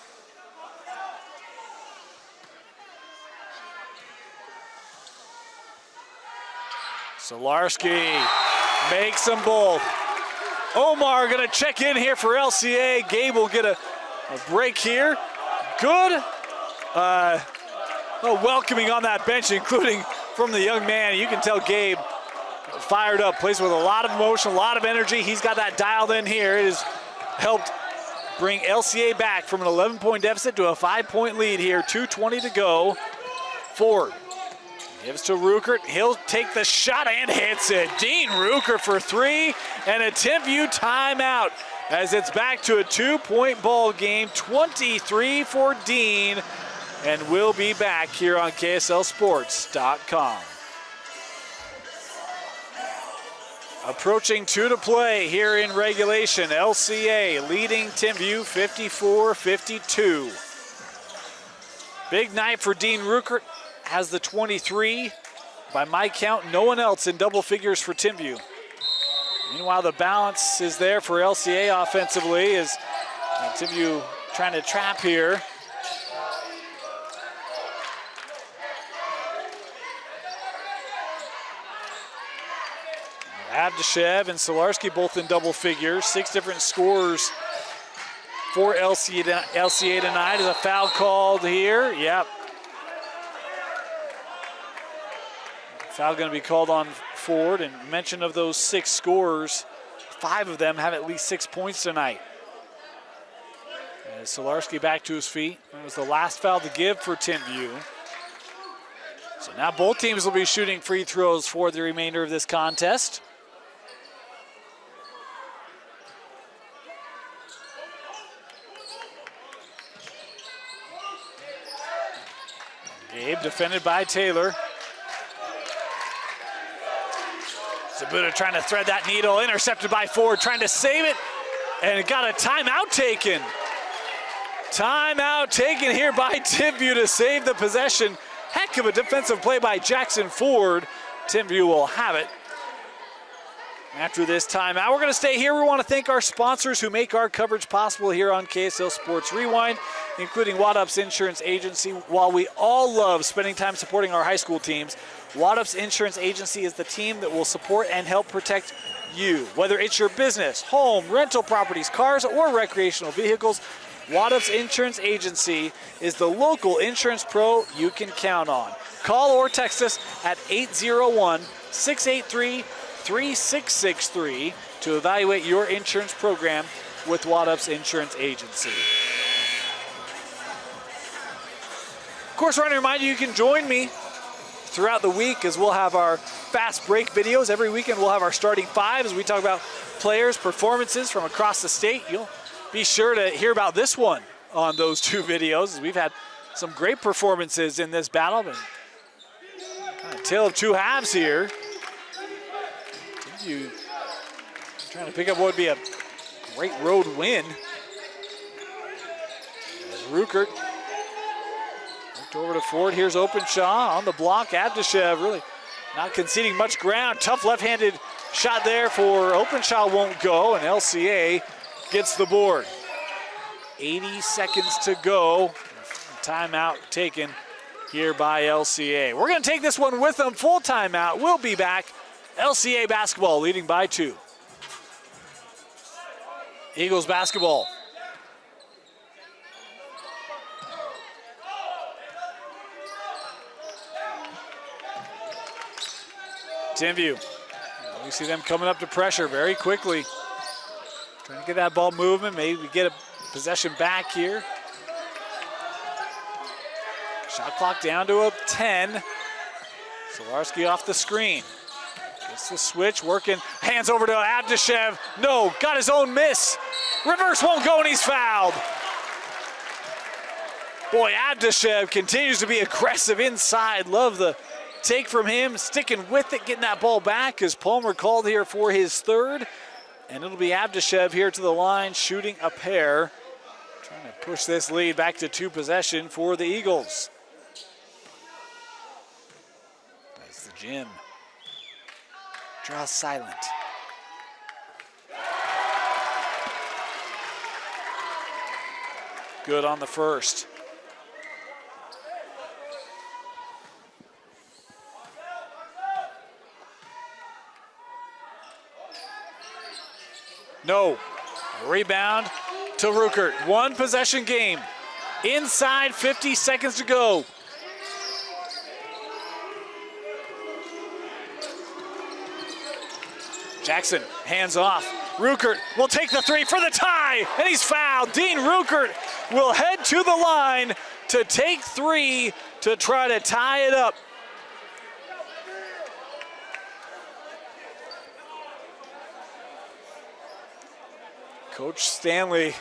Solarski makes them both. Omar gonna check in here for LCA. Gabe will get a break here. Good welcoming on that bench, including from the young man. You can tell Gabe fired up, plays with a lot of emotion, a lot of energy. He's got that dialed in here. It has helped bring LCA back from an 11-point deficit to a 5-point lead here. 2:20 to go. Ford gives to Ruckert. He'll take the shot and hits it. Dean Ruckert for 3 and a Timpview timeout. as it's back to a 2-point ball game, 23 for Dean, and we'll be back here on KSLSports.com. Approaching 2 to play here in regulation. LCA leading Timpview 54-52. Big night for Dean Ruckert, has the 23. By my count, no one else in double figures for Timpview. Meanwhile, the balance is there for LCA offensively as Timpview trying to trap here. Abdashev and Solarski both in double figures. 6 different scores for LCA tonight. Is a foul called here? Yep. Foul going to be called on Ford, and mention of those 6 scorers, 5 of them have at least 6 points tonight. As Solarski back to his feet. That was the last foul to give for Timpview. So now both teams will be shooting free throws for the remainder of this contest. Gabe defended by Taylor. Zabuda trying to thread that needle, intercepted by Ford, trying to save it, and got a timeout taken. Timeout taken here by Timpview to save the possession. Heck of a defensive play by Jackson Ford. Timpview will have it. After this timeout, we're going to stay here. We want to thank our sponsors who make our coverage possible here on KSL Sports Rewind, including Waddup's Insurance Agency. While we all love spending time supporting our high school teams, Waddup's Insurance Agency is the team that will support and help protect you. Whether it's your business, home, rental properties, cars, or recreational vehicles, Waddup's Insurance Agency is the local insurance pro you can count on. Call or text us at 801-683-3663 to evaluate your insurance program with Waddup's Insurance Agency. Of course, I want to remind you can join me throughout the week as we'll have our fast break videos. Every weekend we'll have our starting 5 as we talk about players' performances from across the state. You'll be sure to hear about this one on those 2 videos, as we've had some great performances in this battle. But kind of tale of 2 halves here. You trying to pick up what would be a great road win. Ruckert looked over to Ford. Here's Openshaw on the block. Abdashev really not conceding much ground. Tough left-handed shot there for Openshaw, won't go, and LCA gets the board. 80 seconds to go. Timeout taken here by LCA. We're going to take this one with them. Full timeout. We'll be back. LCA basketball leading by 2. Eagles basketball. Timpview. We see them coming up to pressure very quickly. Trying to get that ball movement, maybe get a possession back here. Shot clock down to a 10. Solarski off the screen. Gets the switch, working, hands over to Abdashev. No, got his own miss. Reverse won't go, and he's fouled. Boy, Abdashev continues to be aggressive inside. Love the take from him, sticking with it, getting that ball back as Palmer called here for his 3rd. And it'll be Abdashev here to the line, shooting a pair. Trying to push this lead back to 2 possession for the Eagles. That's the gym. Draw silent. Good on the first. No. Rebound to Ruckert. 1 possession game. Inside 50 seconds to go. Jackson, hands off. Ruckert will take the 3 for the tie, and he's fouled. Dean Ruckert will head to the line to take 3 to try to tie it up. Coach Stanley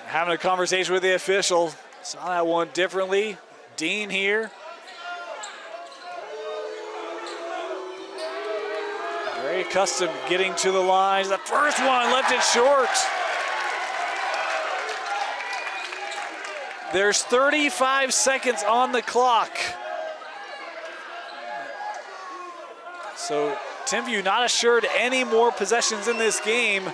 having a conversation with the official. Saw that one differently. Dean here. Very accustomed getting to the lines. The first one left it short. There's 35 seconds on the clock. So Timpview not assured any more possessions in this game.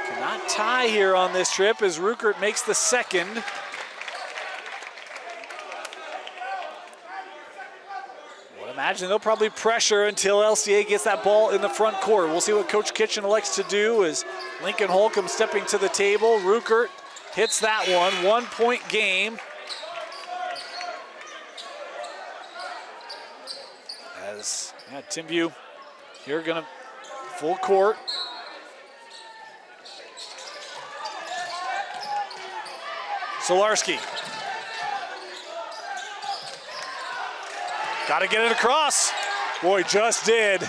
Cannot tie here on this trip as Ruckert makes the second. Imagine they'll probably pressure until LCA gets that ball in the front court. We'll see what Coach Kitchen elects to do as Lincoln Holcomb stepping to the table. Ruckert hits that one, 1 point game. As Timpview here gonna full court. Solarski. Got to get it across. Boy, just did.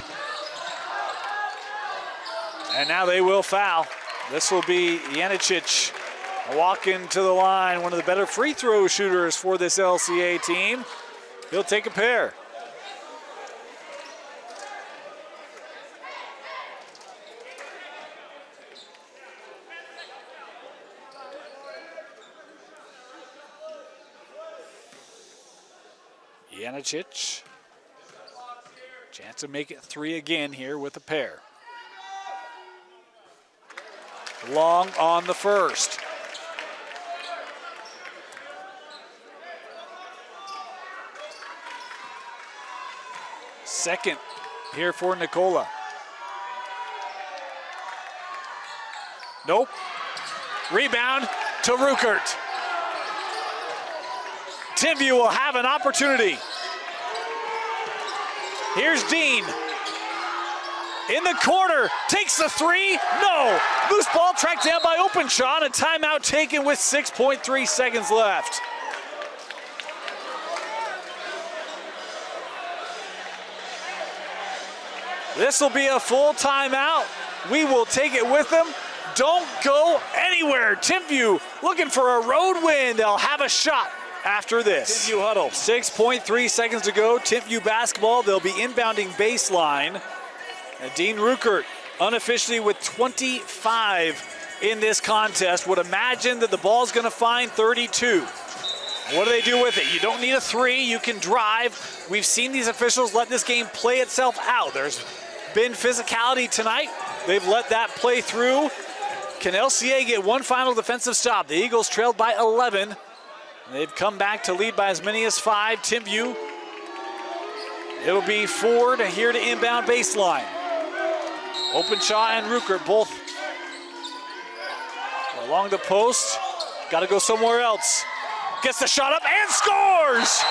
And now they will foul. This will be Janicic. A walk into the line, one of the better free throw shooters for this LCA team. He'll take a pair. Janicic, chance to make it 3 again here with a pair. Long on the first. Second here for Nicola. Nope. Rebound to Ruckert. Timpview will have an opportunity. Here's Dean. In the corner, takes the three. No. Loose ball tracked down by Openshaw, and a timeout taken with 6.3 seconds left. This will be a full timeout. We will take it with them. Don't go anywhere. Timpview looking for a road win. They'll have a shot after this. Timpview huddle. 6.3 seconds to go. Timpview basketball. They'll be inbounding baseline. And Dean Ruckert unofficially with 25 in this contest. Would imagine that the ball's going to find 32. What do they do with it? You don't need a three. You can drive. We've seen these officials let this game play itself out. There's been physicality tonight. They've let that play through. Can LCA get one final defensive stop? The Eagles trailed by 11. They've come back to lead by as many as 5. Timpview, it'll be Ford here to inbound baseline. Openshaw and Ruckert both along the post. Got to go somewhere else. Gets the shot up and scores!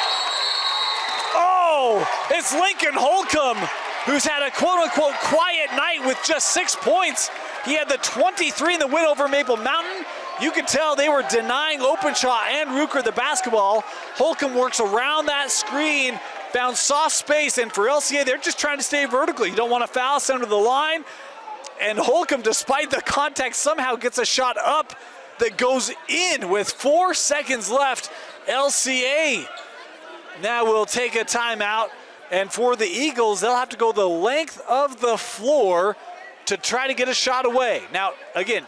Oh, it's Lincoln Holcomb, who's had a quote-unquote quiet night with just 6 points. He had the 23 in the win over Maple Mountain. You could tell they were denying Openshaw and Ruckert the basketball. Holcomb works around that screen, found soft space, and for LCA, they're just trying to stay vertical. You don't want to foul, send to the line. And Holcomb, despite the contact, somehow gets a shot up that goes in with 4 seconds left. LCA now will take a timeout. And for the Eagles, they'll have to go the length of the floor to try to get a shot away. Now, again,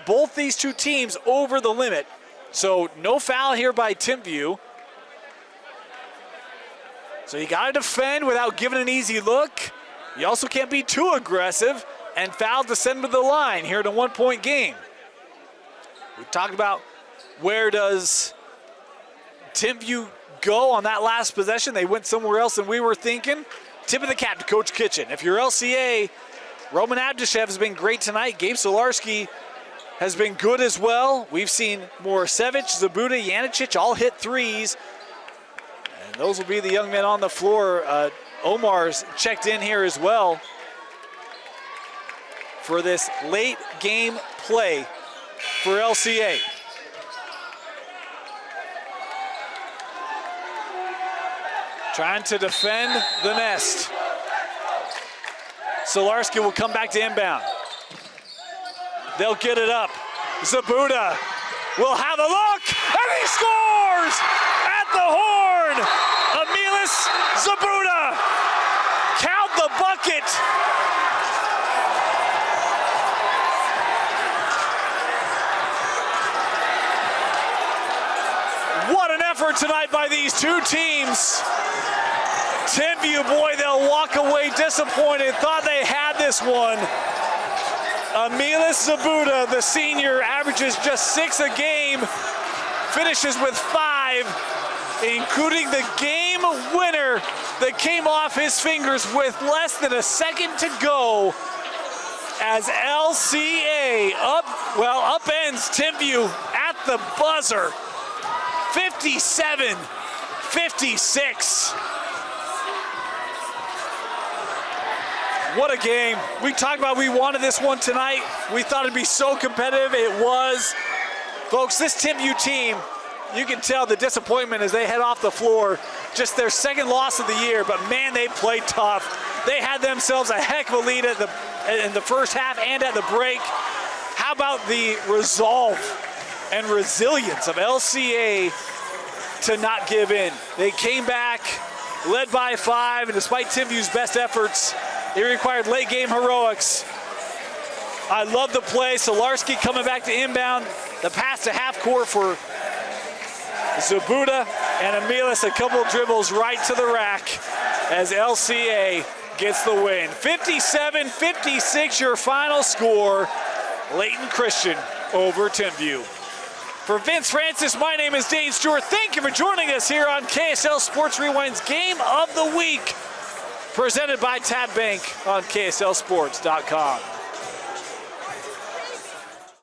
both these two teams over the limit. So no foul here by Timpview. So you got to defend without giving an easy look. You also can't be too aggressive and foul to send to the line here in a 1 point game. We talked about where does Timpview go on that last possession. They went somewhere else than we were thinking. Tip of the cap to Coach Kitchen. If you're LCA, Roman Abdishev has been great tonight. Gabe Solarski has been good as well. We've seen Morasevich, Zabuda, Janicic all hit threes. And those will be the young men on the floor. Omar's checked in here as well for this late game play for LCA. Trying to defend the nest. Solarski will come back to inbound. They'll get it up. Zabuda will have a look, and he scores at the horn. Emilis Zabuda, count the bucket. What an effort tonight by these two teams. Timpview, boy, they'll walk away disappointed, thought they had this one. Emilis Zabuda, the senior, averages just 6 a game, finishes with 5, including the game winner that came off his fingers with less than a second to go as LCA upends Timpview at the buzzer. 57-56. What a game. We talked about we wanted this one tonight. We thought it'd be so competitive. It was. Folks, this Timpview team, you can tell the disappointment as they head off the floor. Just their second loss of the year, but man, they played tough. They had themselves a heck of a lead in the first half and at the break. How about the resolve and resilience of LCA to not give in? They came back, led by 5, and despite Timpview's best efforts, it required late game heroics. I love the play. Solarski coming back to inbound. The pass to half court for Zabuda, and Emilis a couple dribbles right to the rack as LCA gets the win. 57-56 your final score. Layton Christian over Timpview. For Vince Francis, my name is Dane Stewart. Thank you for joining us here on KSL Sports Rewind's Game of the Week, presented by Tab Bank on KSLSports.com.